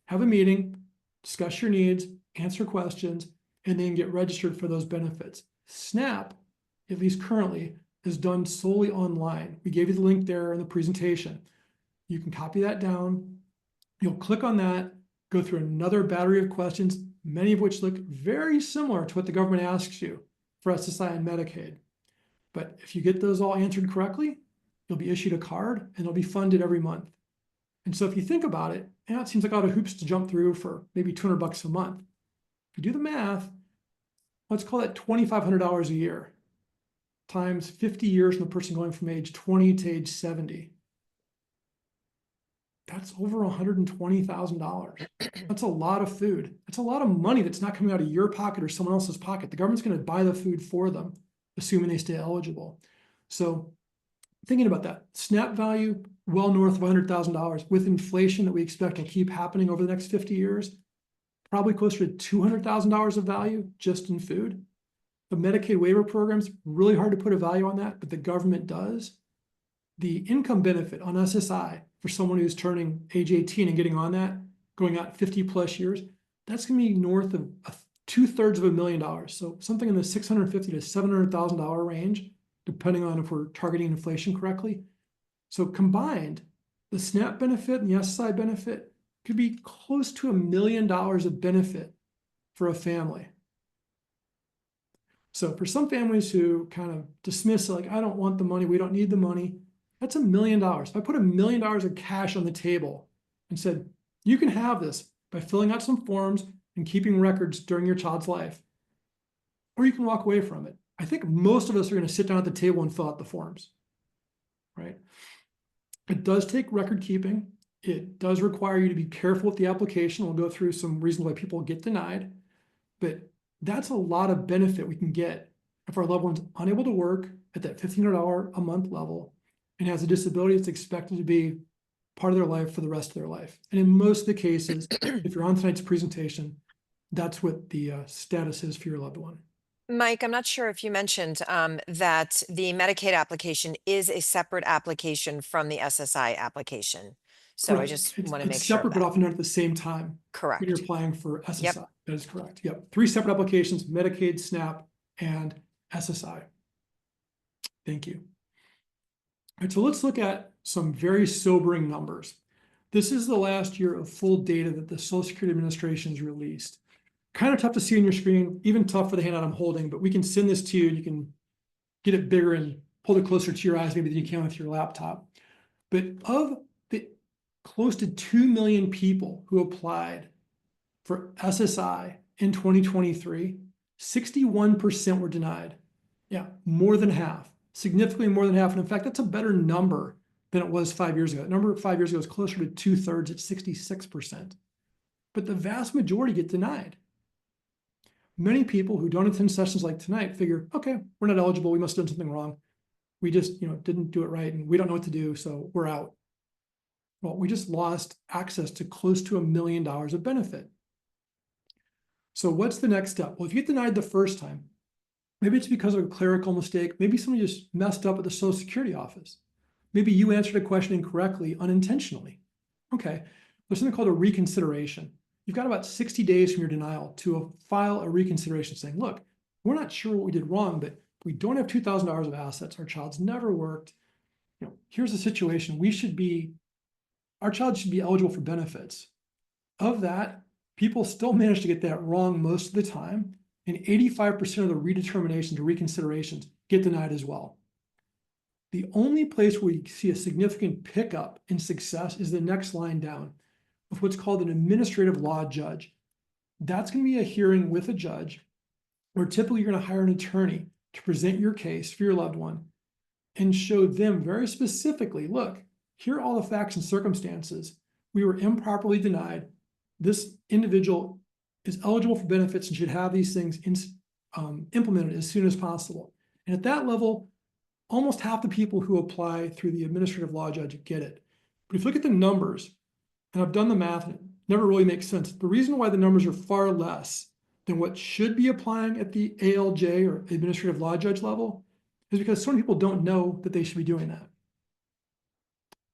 have a meeting, discuss your needs, answer questions, and then get registered for those benefits. SNAP, at least currently, is done solely online. We gave you the link there in the presentation. You can copy that down. You'll click on that, go through another battery of questions, many of which look very similar to what the government asks you for SSI and Medicaid. But if you get those all answered correctly, you'll be issued a card and it'll be funded every month. And so if you think about it, it seems like a lot of hoops to jump through for maybe $200 a month. If you do the math, let's call that $2,500 a year times 50 years from the person going from age 20 to age 70. That's over $120,000. That's a lot of food. That's a lot of money that's not coming out of your pocket or someone else's pocket. The government's going to buy the food for them, assuming they stay eligible. So thinking about that, SNAP value well north of $100,000 with inflation that we expect will keep happening over the next 50 years, probably closer to $200,000 of value just in food. The Medicaid waiver program's really hard to put a value on that, but the government does. The income benefit on SSI for someone who's turning age 18 and getting on that, going out 50 plus years, that's going to be north of $2/3 of $1 million. So something in the $650,000 to $700,000 range, depending on if we're targeting inflation correctly. So combined, the SNAP benefit and the SSI benefit could be close to $1 million of benefit for a family. So for some families who kind of dismiss it, like, I don't want the money, we don't need the money, that's $1 million. If I put $1 million of cash on the table and said, you can have this by filling out some forms and keeping records during your child's life, or you can walk away from it. I think most of us are going to sit down at the table and fill out the forms, right? It does take record keeping. It does require you to be careful with the application. We'll go through some reasons why people get denied, but that's a lot of benefit we can get if our loved one's unable to work at that $1,500 a month level and has a disability that's expected to be part of their life for the rest of their life. And in most of the cases, if you're on tonight's presentation, that's what the status is for your loved one. Mike, I'm not sure if you mentioned that the Medicaid application is a separate application from the SSI application. So I Correct. just It's want to make sure separate, of but that. often done at the same time. Correct. When you're applying for SSI. Yep. That is correct. Yep. 3 separate applications, Medicaid, SNAP, and SSI. Thank you. All right, so let's look at some very sobering numbers. This is the last year of full data that the Social Security Administration has released. Kind of tough to see on your screen, even tough for the handout I'm holding, but we can send this to you. You can get it bigger and pull it closer to your eyes maybe than you can with your laptop. But of the close to 2 million people who applied for SSI in 2023, 61% were denied. Yeah, more than half, significantly more than half. And in fact, that's a better number than it was 5 years ago. That number 5 years ago was closer to 2/3 at 66%. But the vast majority get denied. Many people who don't attend sessions like tonight figure, okay, we're not eligible. We must have done something wrong. We just, didn't do it right and we don't know what to do, so we're out. Well, we just lost access to close to $1 million of benefit. So what's the next step? Well, if you get denied the first time, maybe it's because of a clerical mistake. Maybe somebody just messed up at the Social Security office. Maybe you answered a question incorrectly unintentionally. Okay, there's something called a reconsideration. You've got about 60 days from your denial to file a reconsideration saying, look, we're not sure what we did wrong, but we don't have $2,000 of assets. Our child's never worked. Here's the situation. Our child should be eligible for benefits. Of that, people still manage to get that wrong most of the time. And 85% of the redeterminations or reconsiderations get denied as well. The only place where we see a significant pickup in success is the next line down with what's called an administrative law judge. That's going to be a hearing with a judge where typically you're going to hire an attorney to present your case for your loved one and show them very specifically, look, here are all the facts and circumstances. We were improperly denied. This individual is eligible for benefits and should have these things implemented as soon as possible. And at that level, almost half the people who apply through the administrative law judge get it. But if you look at the numbers, and I've done the math, and it never really makes sense. The reason why the numbers are far less than what should be applying at the ALJ or administrative law judge level is because so many people don't know that they should be doing that.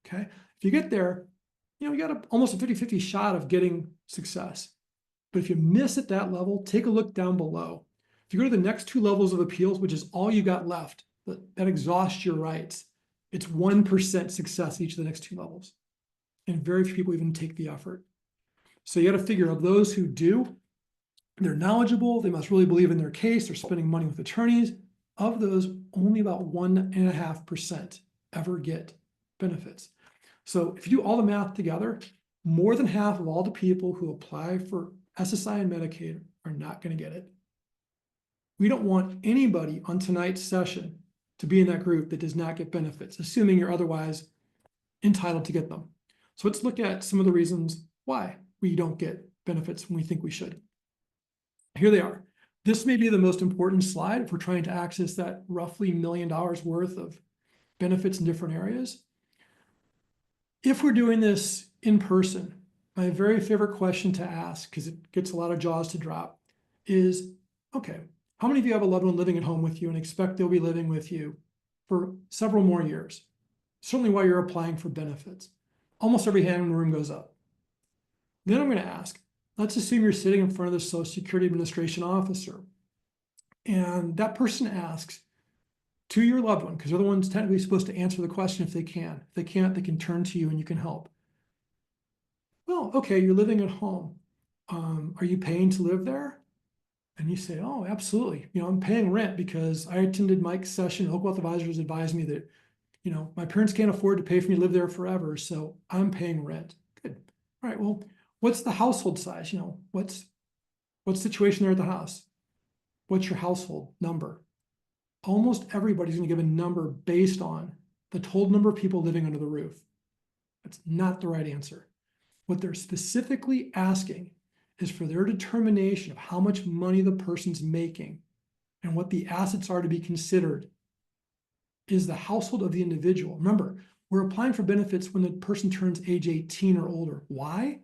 Okay, if you get there, you got almost a 50-50 shot of getting success. But if you miss at that level, take a look down below. If you go to the next 2 levels of appeals, which is all you got left, that exhausts your rights, it's 1% success each of the next 2 levels. And very few people even take the effort. So you got to figure of those who do, they're knowledgeable, they must really believe in their case, they're spending money with attorneys. Of those, only about 1.5% ever get benefits. So if you do all the math together, more than half of all the people who apply for SSI and Medicaid are not going to get it. We don't want anybody on tonight's session to be in that group that does not get benefits, assuming you're otherwise entitled to get them. So let's look at some of the reasons why we don't get benefits when we think we should. Here they are. This may be the most important slide if we're trying to access that roughly $1 million worth of benefits in different areas. If we're doing this in person, my very favorite question to ask, because it gets a lot of jaws to drop, is, okay, how many of you have a loved one living at home with you and expect they'll be living with you for several more years? Certainly while you're applying for benefits. Almost every hand in the room goes up. Then I'm going to ask, let's assume you're sitting in front of the Social Security Administration officer, and that person asks to your loved one, because they're the ones technically supposed to answer the question if they can. If they can't, they can turn to you and you can help. Well, okay, you're living at home. Are you paying to live there? And you say, oh, absolutely. I'm paying rent because I attended Mike's session. Oak Wealth Advisors advised me that, my parents can't afford to pay for me to live there forever, so I'm paying rent. Good. All right, well, what's the household size? What's the situation there at the house? What's your household number? Almost everybody's going to give a number based on the total number of people living under the roof. That's not the right answer. What they're specifically asking is for their determination of how much money the person's making and what the assets are to be considered is the household of the individual. Remember, we're applying for benefits when the person turns age 18 or older. Why?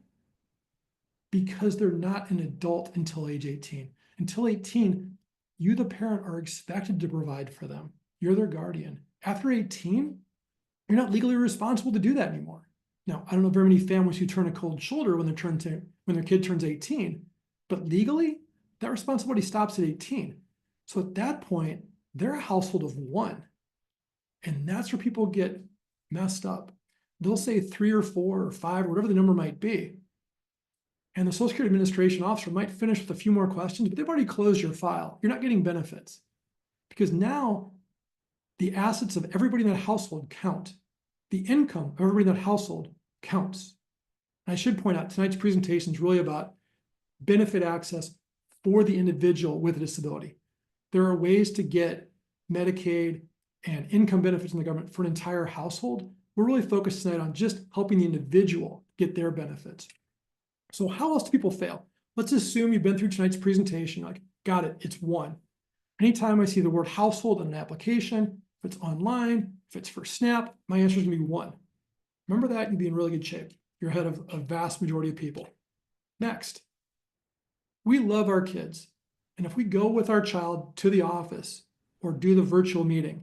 Because they're not an adult until age 18. Until 18, you, the parent, are expected to provide for them. You're their guardian. After 18, you're not legally responsible to do that anymore. Now, I don't know very many families who turn a cold shoulder when their kid turns 18, but legally, that responsibility stops at 18. So at that point, they're a household of 1. And that's where people get messed up. They'll say 3 or 4 or 5 or whatever the number might be. And the Social Security Administration officer might finish with a few more questions, but they've already closed your file. You're not getting benefits because now the assets of everybody in that household count. The income of everybody in that household counts. And I should point out, tonight's presentation is really about benefit access for the individual with a disability. There are ways to get Medicaid and income benefits from the government for an entire household. We're really focused tonight on just helping the individual get their benefits. So how else do people fail? Let's assume you've been through tonight's presentation, like, got it, it's 1. Anytime I see the word household in an application, if it's online, if it's for SNAP, my answer is going to be 1. Remember that, you'd be in really good shape. You're ahead of a vast majority of people. Next, we love our kids. And if we go with our child to the office or do the virtual meeting,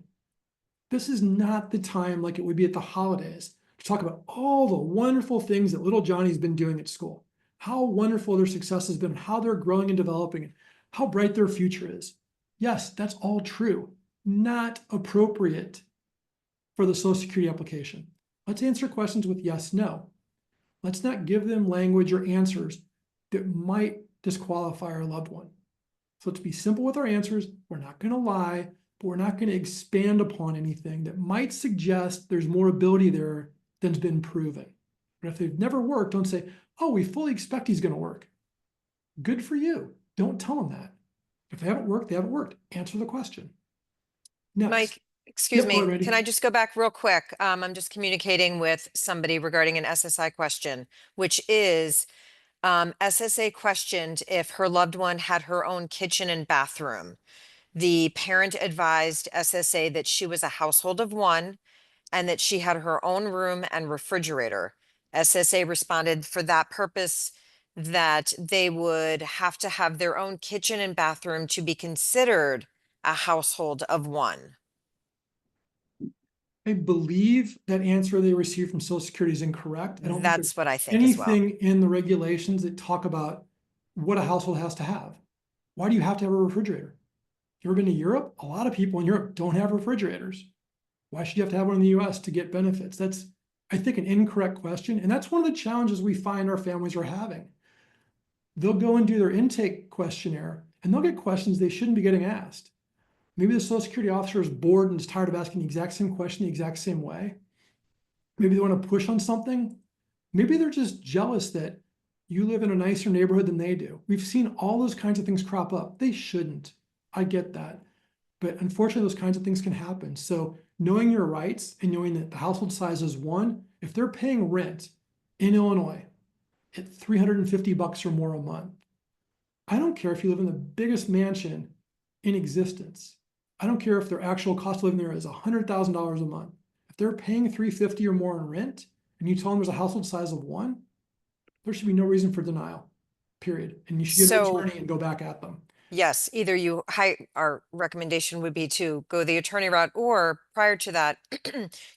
this is not the time like it would be at the holidays to talk about all the wonderful things that little Johnny's been doing at school, how wonderful their success has been, how they're growing and developing, and how bright their future is. Yes, that's all true, not appropriate for the Social Security application. Let's answer questions with yes, no. Let's not give them language or answers that might disqualify our loved one. So let's be simple with our answers. We're not going to lie, but we're not going to expand upon anything that might suggest there's more ability there than's been proven. But if they've never worked, don't say, oh, we fully expect he's going to work. Good for you. Don't tell them that. If they haven't worked, they haven't worked. Answer the question. Next. Mike, excuse Yep, go ahead, me, Randy. can I just go back real quick? I'm just communicating with somebody regarding an SSI question, which is SSA questioned if her loved one had her own kitchen and bathroom. The parent advised SSA that she was a household of one and that she had her own room and refrigerator. SSA responded for that purpose that they would have to have their own kitchen and bathroom to be considered a household of one. I believe that answer they received from Social Security is incorrect. I don't think That's there's what I think as well. anything in the regulations that talk about what a household has to have. Why do you have to have a refrigerator? You ever been to Europe? A lot of people in Europe don't have refrigerators. Why should you have to have one in the US to get benefits? That's, I think, an incorrect question. And that's one of the challenges we find our families are having. They'll go and do their intake questionnaire and they'll get questions they shouldn't be getting asked. Maybe the Social Security officer is bored and is tired of asking the exact same question the exact same way. Maybe they want to push on something. Maybe they're just jealous that you live in a nicer neighborhood than they do. We've seen all those kinds of things crop up. They shouldn't. I get that. But unfortunately, those kinds of things can happen. So knowing your rights and knowing that the household size is one, if they're paying rent in Illinois at $350 or more a month, I don't care if you live in the biggest mansion in existence. I don't care if their actual cost of living there is $100,000 a month. If they're paying $350 or more in rent, and you tell them there's a household size of one, there should be no reason for denial, period. And you should get an So attorney and go back at them. yes, either our recommendation would be to go the attorney route, or prior to that,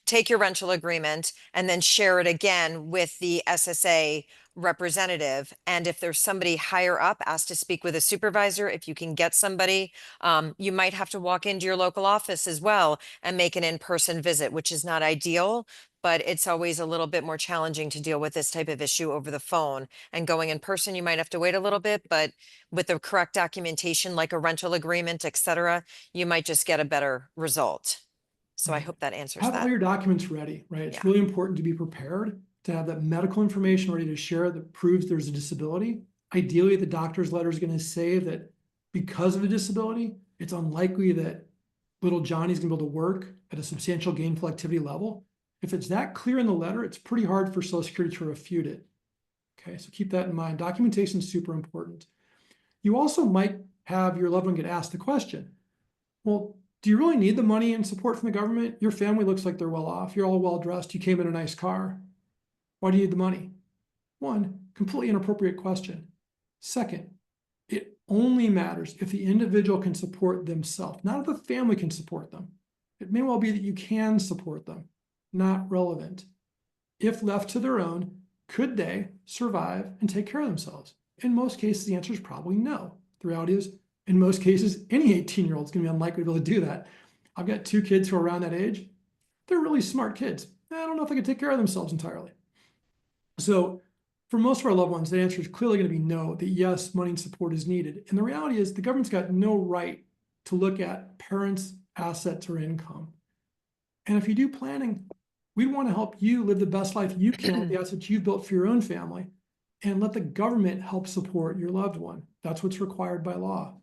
take your rental agreement and then share it again with the SSA representative. And if there's somebody higher up, ask to speak with a supervisor. If you can get somebody, you might have to walk into your local office as well and make an in-person visit, which is not ideal, but it's always a little bit more challenging to deal with this type of issue over the phone. And going in person, you might have to wait a little bit, but with the correct documentation, like a rental agreement, et cetera, you might just get a better result. So I Right. hope that answers Have all that. your documents ready, right? It's Yeah. really important to be prepared, to have that medical information ready to share that proves there's a disability. Ideally, the doctor's letter is going to say that because of a disability, it's unlikely that little Johnny's going to be able to work at a substantial gainful activity level. If it's that clear in the letter, it's pretty hard for Social Security to refute it. Okay, so keep that in mind. Documentation is super important. You also might have your loved one get asked the question, well, do you really need the money and support from the government? Your family looks like they're well off. You're all well dressed. You came in a nice car. Why do you need the money? One, completely inappropriate question. Second, it only matters if the individual can support themselves, not if the family can support them. It may well be that you can support them, not relevant. If left to their own, could they survive and take care of themselves? In most cases, the answer is probably no. The reality is, in most cases, any 18-year-old is going to be unlikely to be able to do that. I've got two kids who are around that age. They're really smart kids. I don't know if they can take care of themselves entirely. So for most of our loved ones, the answer is clearly going to be no, that yes, money and support is needed. And the reality is the government's got no right to look at parents' assets or income. And if you do planning, we want to help you live the best life you can with the assets you've built for your own family, and let the government help support your loved one. That's what's required by law.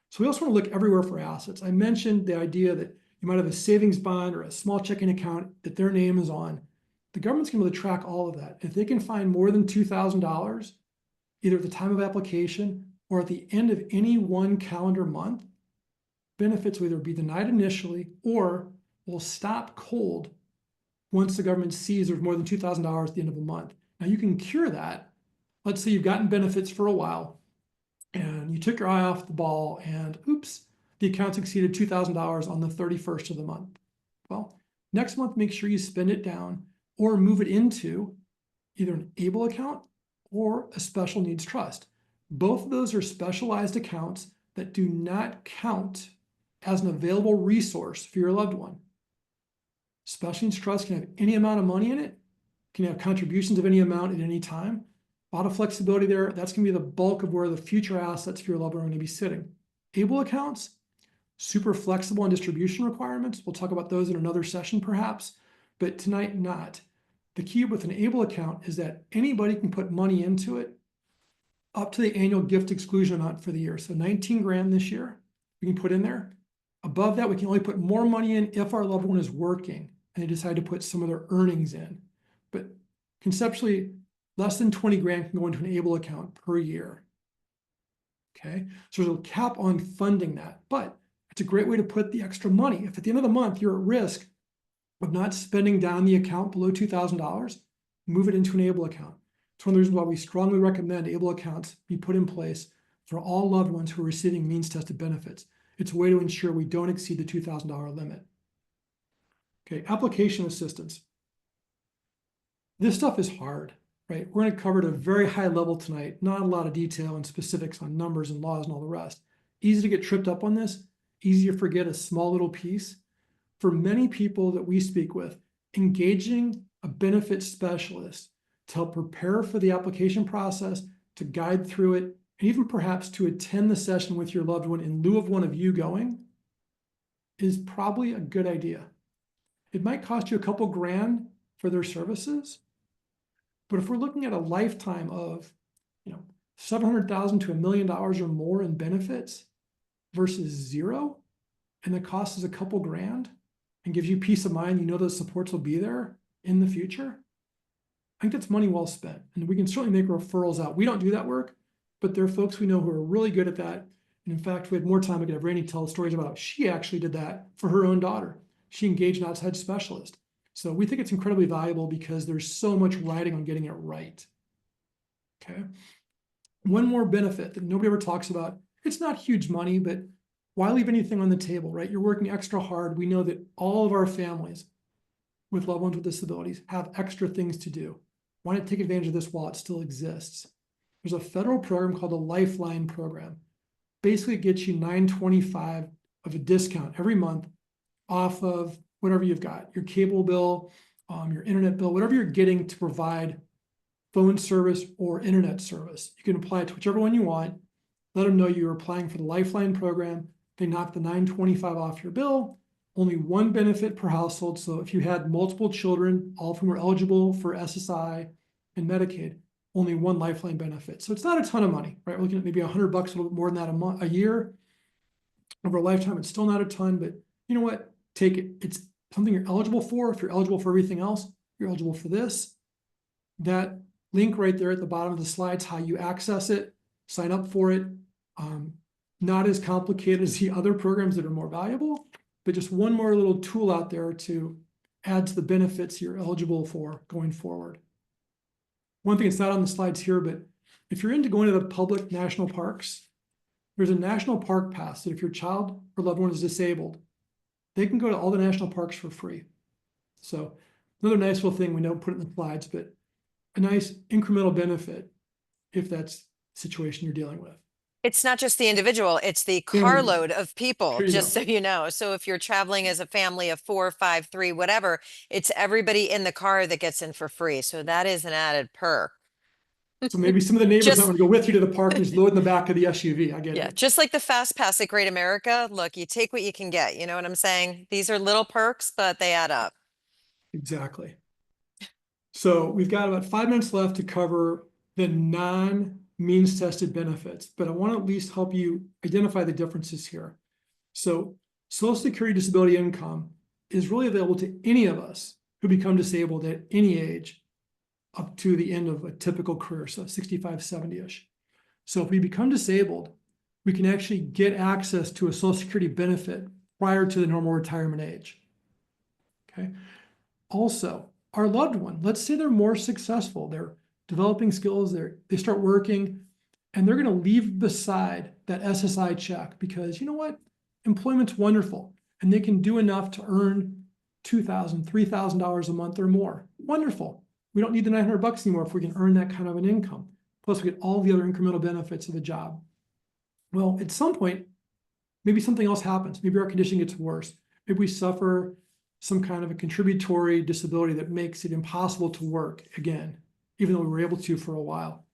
So we also want to look everywhere for assets. I mentioned the idea that you might have a savings bond or a small checking account that their name is on. The government's going to be able to track all of that. If they can find more than $2,000, either at the time of application or at the end of any one calendar month, benefits will either be denied initially or will stop cold once the government sees there's more than $2,000 at the end of a month. Now you can cure that. Let's say you've gotten benefits for a while and you took your eye off the ball and oops, the account's exceeded $2,000 on the 31st of the month. Well, next month, make sure you spend it down or move it into either an ABLE account or a special needs trust. Both of those are specialized accounts that do not count as an available resource for your loved one. Special needs trust can have any amount of money in it, can have contributions of any amount at any time. A lot of flexibility there. That's going to be the bulk of where the future assets for your loved one are going to be sitting. ABLE accounts, super flexible on distribution requirements. We'll talk about those in another session perhaps, but tonight not. The key with an ABLE account is that anybody can put money into it up to the annual gift exclusion amount for the year. So 19 grand this year, we can put in there. Above that, we can only put more money in if our loved one is working and they decide to put some of their earnings in. But conceptually, less than 20 grand can go into an ABLE account per year. Okay, so there's a cap on funding that, but It's a great way to put the extra money. If at the end of the month you're at risk of not spending down the account below $2,000, move it into an ABLE account. It's one of the reasons why we strongly recommend ABLE accounts be put in place for all loved ones who are receiving means-tested benefits. It's a way to ensure we don't exceed the $2,000 limit. Okay, application assistance. This stuff is hard, right? We're going to cover it at a very high level tonight, not a lot of detail and specifics on numbers and laws and all the rest. Easy to get tripped up on this, easy to forget a small little piece. For many people that we speak with, engaging a benefit specialist to help prepare for the application process, to guide through it, and even perhaps to attend the session with your loved one in lieu of one of you going, is probably a good idea. It might cost you a couple grand for their services, but if we're looking at a lifetime of, $700,000 to $1 million or more in benefits versus zero, and the cost is a couple grand, and gives you peace of mind, those supports will be there in the future, I think that's money well spent. And we can certainly make referrals out. We don't do that work, but there are folks we know who are really good at that. And in fact, we had more time, I could have Randy tell stories about how she actually did that for her own daughter. She engaged an outside specialist. So we think it's incredibly valuable because there's so much riding on getting it right. Okay. One more benefit that nobody ever talks about. It's not huge money, but why leave anything on the table, right? You're working extra hard. We know that all of our families with loved ones with disabilities have extra things to do. Why not take advantage of this while it still exists? There's a federal program called the Lifeline program. Basically, it gets you $9.25 of a discount every month off of whatever you've got, your cable bill, your internet bill, whatever you're getting to provide phone service or internet service. You can apply it to whichever one you want. Let them know you're applying for the Lifeline program. They knock the $9.25 off your bill. Only one benefit per household. So if you had multiple children, all of whom are eligible for SSI and Medicaid, only one Lifeline benefit. So it's not a ton of money, right? We're looking at maybe $100, a little bit more than that a year. Over a lifetime, it's still not a ton, but you know what? Take it. It's something you're eligible for. If you're eligible for everything else, you're eligible for this. That link right there at the bottom of the slides, how you access it, sign up for it. Not as complicated as the other programs that are more valuable, but just one more little tool out there to add to the benefits you're eligible for going forward. One thing that's not on the slides here, but if you're into going to the public national parks, there's a national park pass that if your child or loved one is disabled, they can go to all the national parks for free. So another nice little thing, we don't put it in the slides, but a nice incremental benefit if that's the situation you're dealing with. It's not just the individual, it's the carload of people, just so you know. So if you're traveling as a family of 4, 5, 3, whatever, it's everybody in the car that gets in for free. So that is an added perk. So maybe some of the neighbors Just- might want to go with you to the park and just load in the back of the SUV. I get Yeah, it. just like the Fast Pass at Great America. Look, you take what you can get. You know what I'm saying? These are little perks, but they add up. Exactly. So we've got about 5 minutes left to cover the non-means tested benefits, but I want to at least help you identify the differences here. So Social Security disability income is really available to any of us who become disabled at any age up to the end of a typical career, so 65, 70-ish. So if we become disabled, we can actually get access to a Social Security benefit prior to the normal retirement age. Okay. Also, our loved one, let's say they're more successful, they're developing skills, they start working, and they're going to leave beside that SSI check because you know what? Employment's wonderful, and they can do enough to earn $2,000, $3,000 a month or more. Wonderful. We don't need the $900 anymore if we can earn that kind of an income. Plus, we get all the other incremental benefits of the job. Well, at some point, maybe something else happens. Maybe our condition gets worse. Maybe we suffer some kind of a contributory disability that makes it impossible to work again, even though we were able to for a while.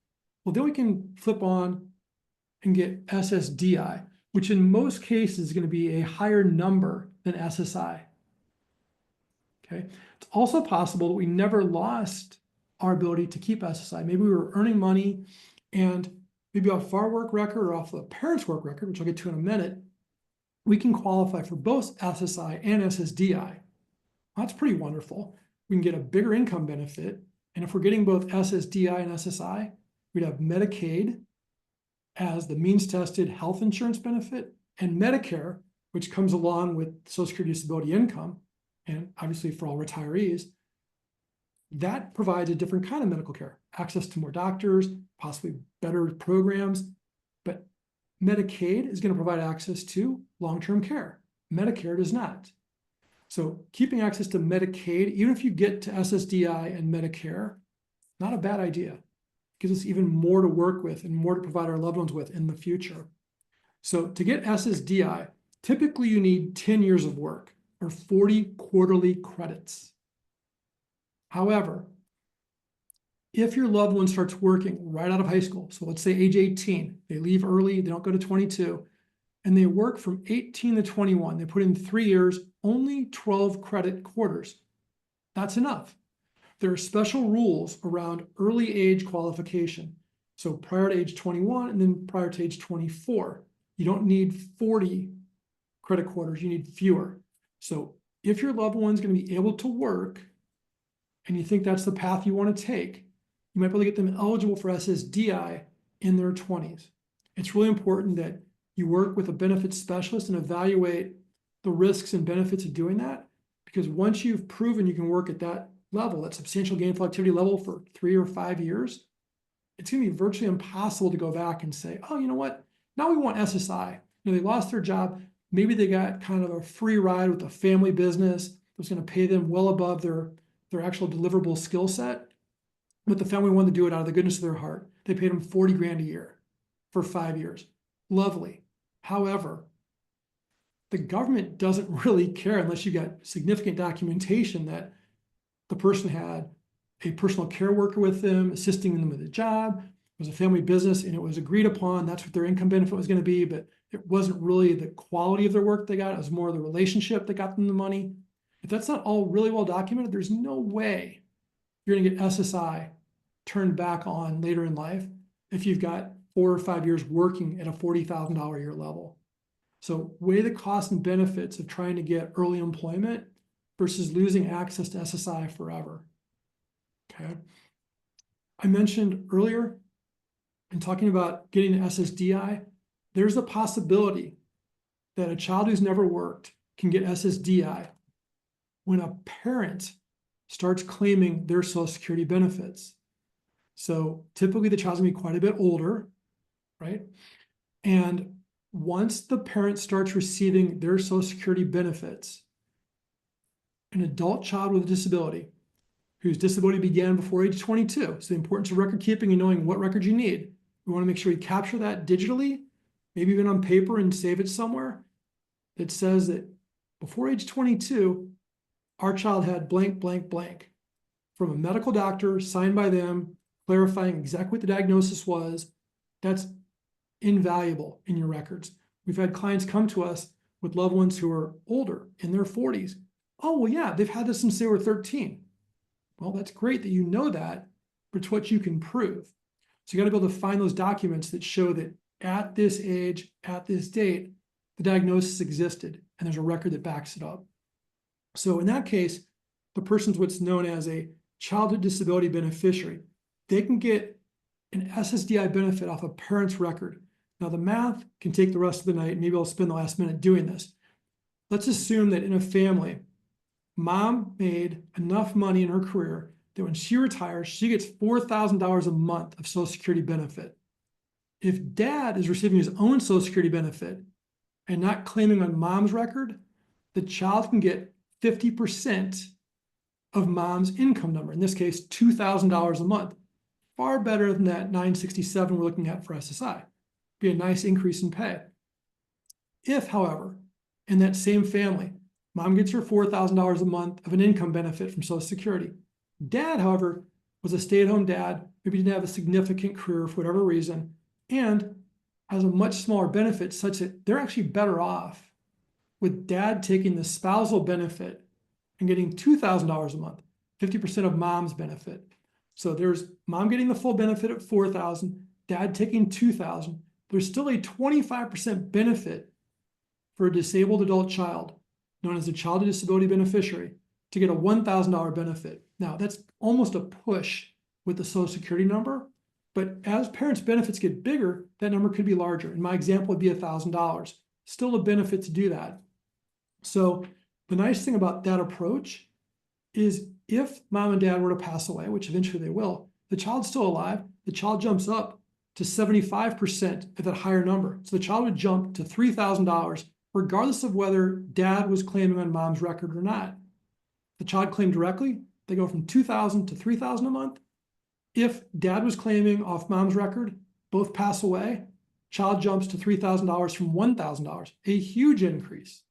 Well, then we can flip on and get SSDI, which in most cases is going to be a higher number than SSI. Okay. It's also possible that we never lost our ability to keep SSI. Maybe we were earning money and maybe off our work record or off the parents' work record, which I'll get to in a minute, we can qualify for both SSI and SSDI. That's pretty wonderful. We can get a bigger income benefit. And if we're getting both SSDI and SSI, we'd have Medicaid as the means tested health insurance benefit and Medicare, which comes along with Social Security disability income, and obviously for all retirees, that provides a different kind of medical care, access to more doctors, possibly better programs. But Medicaid is going to provide access to long-term care. Medicare does not. So keeping access to Medicaid, even if you get to SSDI and Medicare, not a bad idea. Gives us even more to work with and more to provide our loved ones with in the future. So to get SSDI, typically you need 10 years of work or 40 quarterly credits. However, if your loved one starts working right out of high school, so let's say age 18, they leave early, they don't go to 22, and they work from 18 to 21, they put in 3 years, only 12 credit quarters. That's enough. There are special rules around early age qualification. So prior to age 21 and then prior to age 24, you don't need 40 credit quarters, you need fewer. So if your loved one's going to be able to work and you think that's the path you want to take, you might be able to get them eligible for SSDI in their 20s. It's really important that you work with a benefits specialist and evaluate the risks and benefits of doing that, because once you've proven you can work at that level, that substantial gainful activity level for 3 or 5 years, it's going to be virtually impossible to go back and say, oh, you know what? Now we want SSI. You know, they lost their job. Maybe they got kind of a free ride with a family business that was going to pay them well above their actual deliverable skill set. But the family wanted to do it out of the goodness of their heart. They paid them 40 grand a year for 5 years. Lovely. However, the government doesn't really care unless you got significant documentation that the person had a personal care worker with them, assisting them with a job. It was a family business and it was agreed upon. That's what their income benefit was going to be, but it wasn't really the quality of their work they got. It was more the relationship that got them the money. If that's not all really well documented, there's no way you're going to get SSI turned back on later in life if you've got 4 or 5 years working at a $40,000 a year level. So weigh the costs and benefits of trying to get early employment versus losing access to SSI forever. Okay. I mentioned earlier in talking about getting to SSDI, there's a possibility that a child who's never worked can get SSDI when a parent starts claiming their Social Security benefits. So typically the child's gonna be quite a bit older, right? And once the parent starts receiving their Social Security benefits, an adult child with a disability whose disability began before age 22. So the importance of record keeping and knowing what records you need. We want to make sure we capture that digitally, maybe even on paper and save it somewhere that says that before age 22, our child had blank, blank, blank from a medical doctor signed by them, clarifying exactly what the diagnosis was. That's invaluable in your records. We've had clients come to us with loved ones who are older, in their 40s. Oh, well, yeah, they've had this since they were 13. Well, that's great that you know that, but it's what you can prove. So you got to be able to find those documents that show that at this age, at this date, the diagnosis existed, and there's a record that backs it up. So in that case, the person's what's known as a childhood disability beneficiary. They can get an SSDI benefit off a parent's record. Now the math can take the rest of the night. Maybe I'll spend the last minute doing this. Let's assume that in a family, mom made enough money in her career that when she retires, she gets $4,000 a month of Social Security benefit. If dad is receiving his own Social Security benefit and not claiming on mom's record, the child can get 50% of mom's income number, in this case, $2,000 a month. Far better than that $967 we're looking at for SSI. Be a nice increase in pay. If, however, in that same family, mom gets her $4,000 a month of an income benefit from Social Security. Dad, however, was a stay-at-home dad, maybe didn't have a significant career for whatever reason, and has a much smaller benefit such that they're actually better off with dad taking the spousal benefit and getting $2,000 a month, 50% of mom's benefit. So there's mom getting the full benefit at $4,000, dad taking $2,000. There's still a 25% benefit for a disabled adult child, known as a child with disability beneficiary, to get a $1,000 benefit. Now, that's almost a push with the Social Security number, but as parents' benefits get bigger, that number could be larger. In my example, would be $1,000. Still a benefit to do that. So the nice thing about that approach is if mom and dad were to pass away, which eventually they will, the child's still alive, the child jumps up to 75% at that higher number. So the child would jump to $3,000 regardless of whether dad was claiming on mom's record or not. The child claimed directly, they go from $2,000 to $3,000 a month. If dad was claiming off mom's record, both pass away, child jumps to $3,000 from $1,000, a huge increase.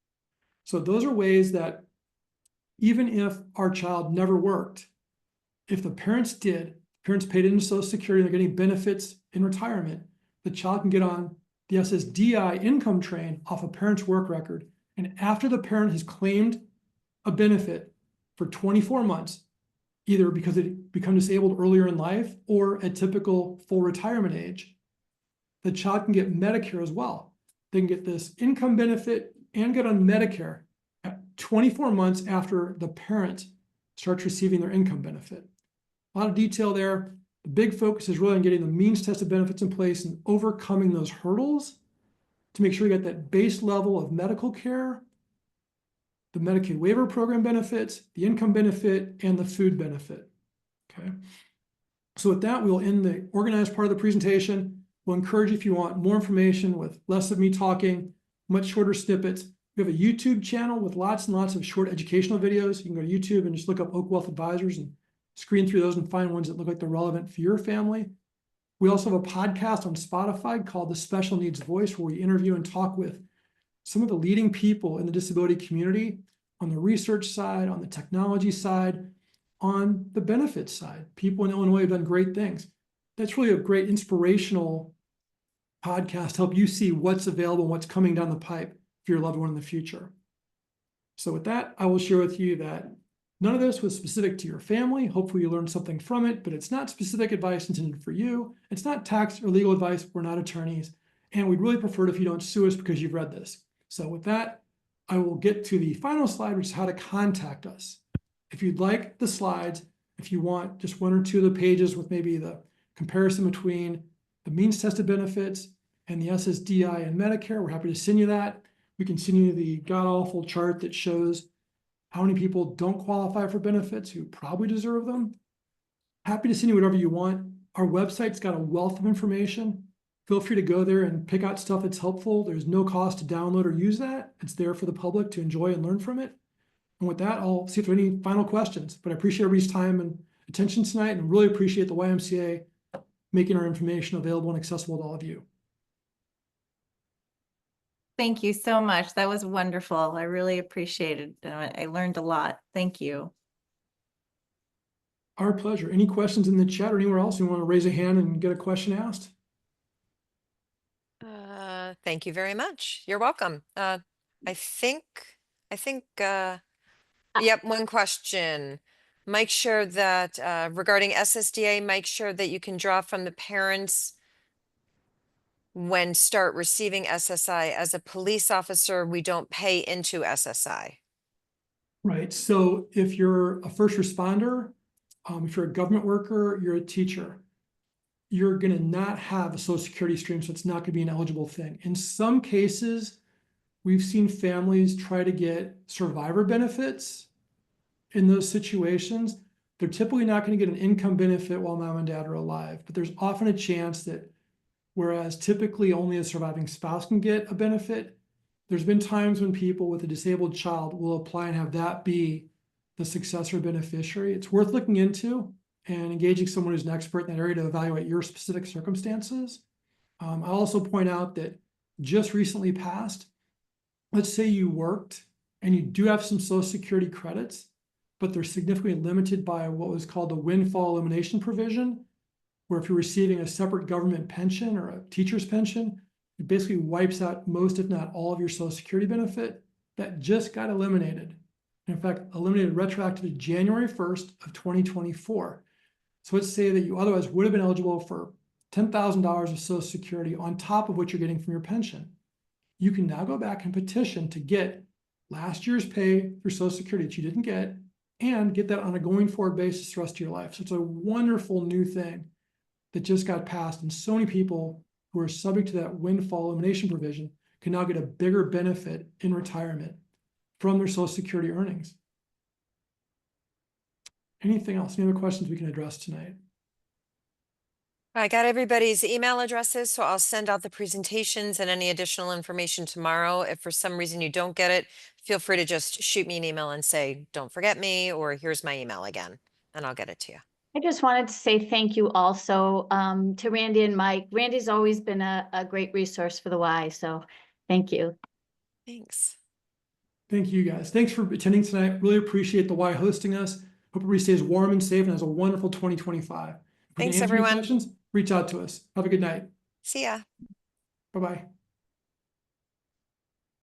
So those are ways that even if our child never worked, if the parents did, parents paid into Social Security, they're getting benefits in retirement, the child can get on the SSDI income train off a parent's work record. And after the parent has claimed a benefit for 24 months, either because it become disabled earlier in life or at typical full retirement age, the child can get Medicare as well. They can get this income benefit and get on Medicare at 24 months after the parent starts receiving their income benefit. A lot of detail there. The big focus is really on getting the means tested benefits in place and overcoming those hurdles to make sure you get that base level of medical care, the Medicaid waiver program benefits, the income benefit, and the food benefit. Okay. So with that, we'll end the organized part of the presentation. We'll encourage you, if you want more information with less of me talking, much shorter snippets. We have a YouTube channel with lots and lots of short educational videos. You can go to YouTube and just look up Oak Wealth Advisors and screen through those and find ones that look like they're relevant for your family. We also have a podcast on Spotify called The Special Needs Voice, where we interview and talk with some of the leading people in the disability community on the research side, on the technology side, on the benefits side. People in Illinois have done great things. That's really a great inspirational podcast to help you see what's available and what's coming down the pipe for your loved one in the future. So with that, I will share with you that none of this was specific to your family. Hopefully you learned something from it, but it's not specific advice intended for you. It's not tax or legal advice. We're not attorneys. And we'd really prefer it if you don't sue us because you've read this. So with that, I will get to the final slide, which is how to contact us. If you'd like the slides, if you want just one or two of the pages with maybe the comparison between the means tested benefits and the SSDI and Medicare, we're happy to send you that. We can send you the god-awful chart that shows how many people don't qualify for benefits who probably deserve them. Happy to send you whatever you want. Our website's got a wealth of information. Feel free to go there and pick out stuff that's helpful. There's no cost to download or use that. It's there for the public to enjoy and learn from it. And with that, I'll see if there are any final questions. But I appreciate everybody's time and attention tonight, and really appreciate the YMCA making our information available and accessible to all of you. Thank you so much. That was wonderful. I really appreciated it. I learned a lot. Thank you. Our pleasure. Any questions in the chat or anywhere else? You want to raise a hand and get a question asked? Thank you very much. You're welcome. I think, yep, one question. Mike shared that regarding SSDA, Mike shared that you can draw from the parents when start receiving SSI. As a police officer, we don't pay into SSI. Right. So if you're a first responder, if you're a government worker, you're a teacher, you're going to not have a Social Security stream, so it's not going to be an eligible thing. In some cases, we've seen families try to get survivor benefits in those situations. They're typically not going to get an income benefit while mom and dad are alive, but there's often a chance that whereas typically only a surviving spouse can get a benefit, there's been times when people with a disabled child will apply and have that be the successor beneficiary. It's worth looking into and engaging someone who's an expert in that area to evaluate your specific circumstances. I'll also point out that just recently passed, let's say you worked and you do have some Social Security credits, but they're significantly limited by what was called the windfall elimination provision, where if you're receiving a separate government pension or a teacher's pension, it basically wipes out most, if not all, of your Social Security benefit. That just got eliminated. In fact, eliminated retroactive to January 1st of 2024. So let's say that you otherwise would have been eligible for $10,000 of Social Security on top of what you're getting from your pension. You can now go back and petition to get last year's pay through Social Security that you didn't get and get that on a going forward basis the rest of your life. So it's a wonderful new thing that just got passed, and so many people who are subject to that windfall elimination provision can now get a bigger benefit in retirement. from their Social Security earnings. Anything else? Any other questions we can address tonight? I got everybody's email addresses, so I'll send out the presentations and any additional information tomorrow. If for some reason you don't get it, feel free to just shoot me an email and say, don't forget me, or here's my email again, and I'll get it to you. I just wanted to say thank you also to Randy and Mike. Randy's always been a great resource for the Y, so thank you. Thanks. Thank you guys. Thanks for attending tonight. Really appreciate the Y hosting us. Hope everybody stays warm and safe and has a wonderful 2025. If we can Thanks, answer any everyone. questions, reach out to us. Have a good night. See ya. Bye-bye.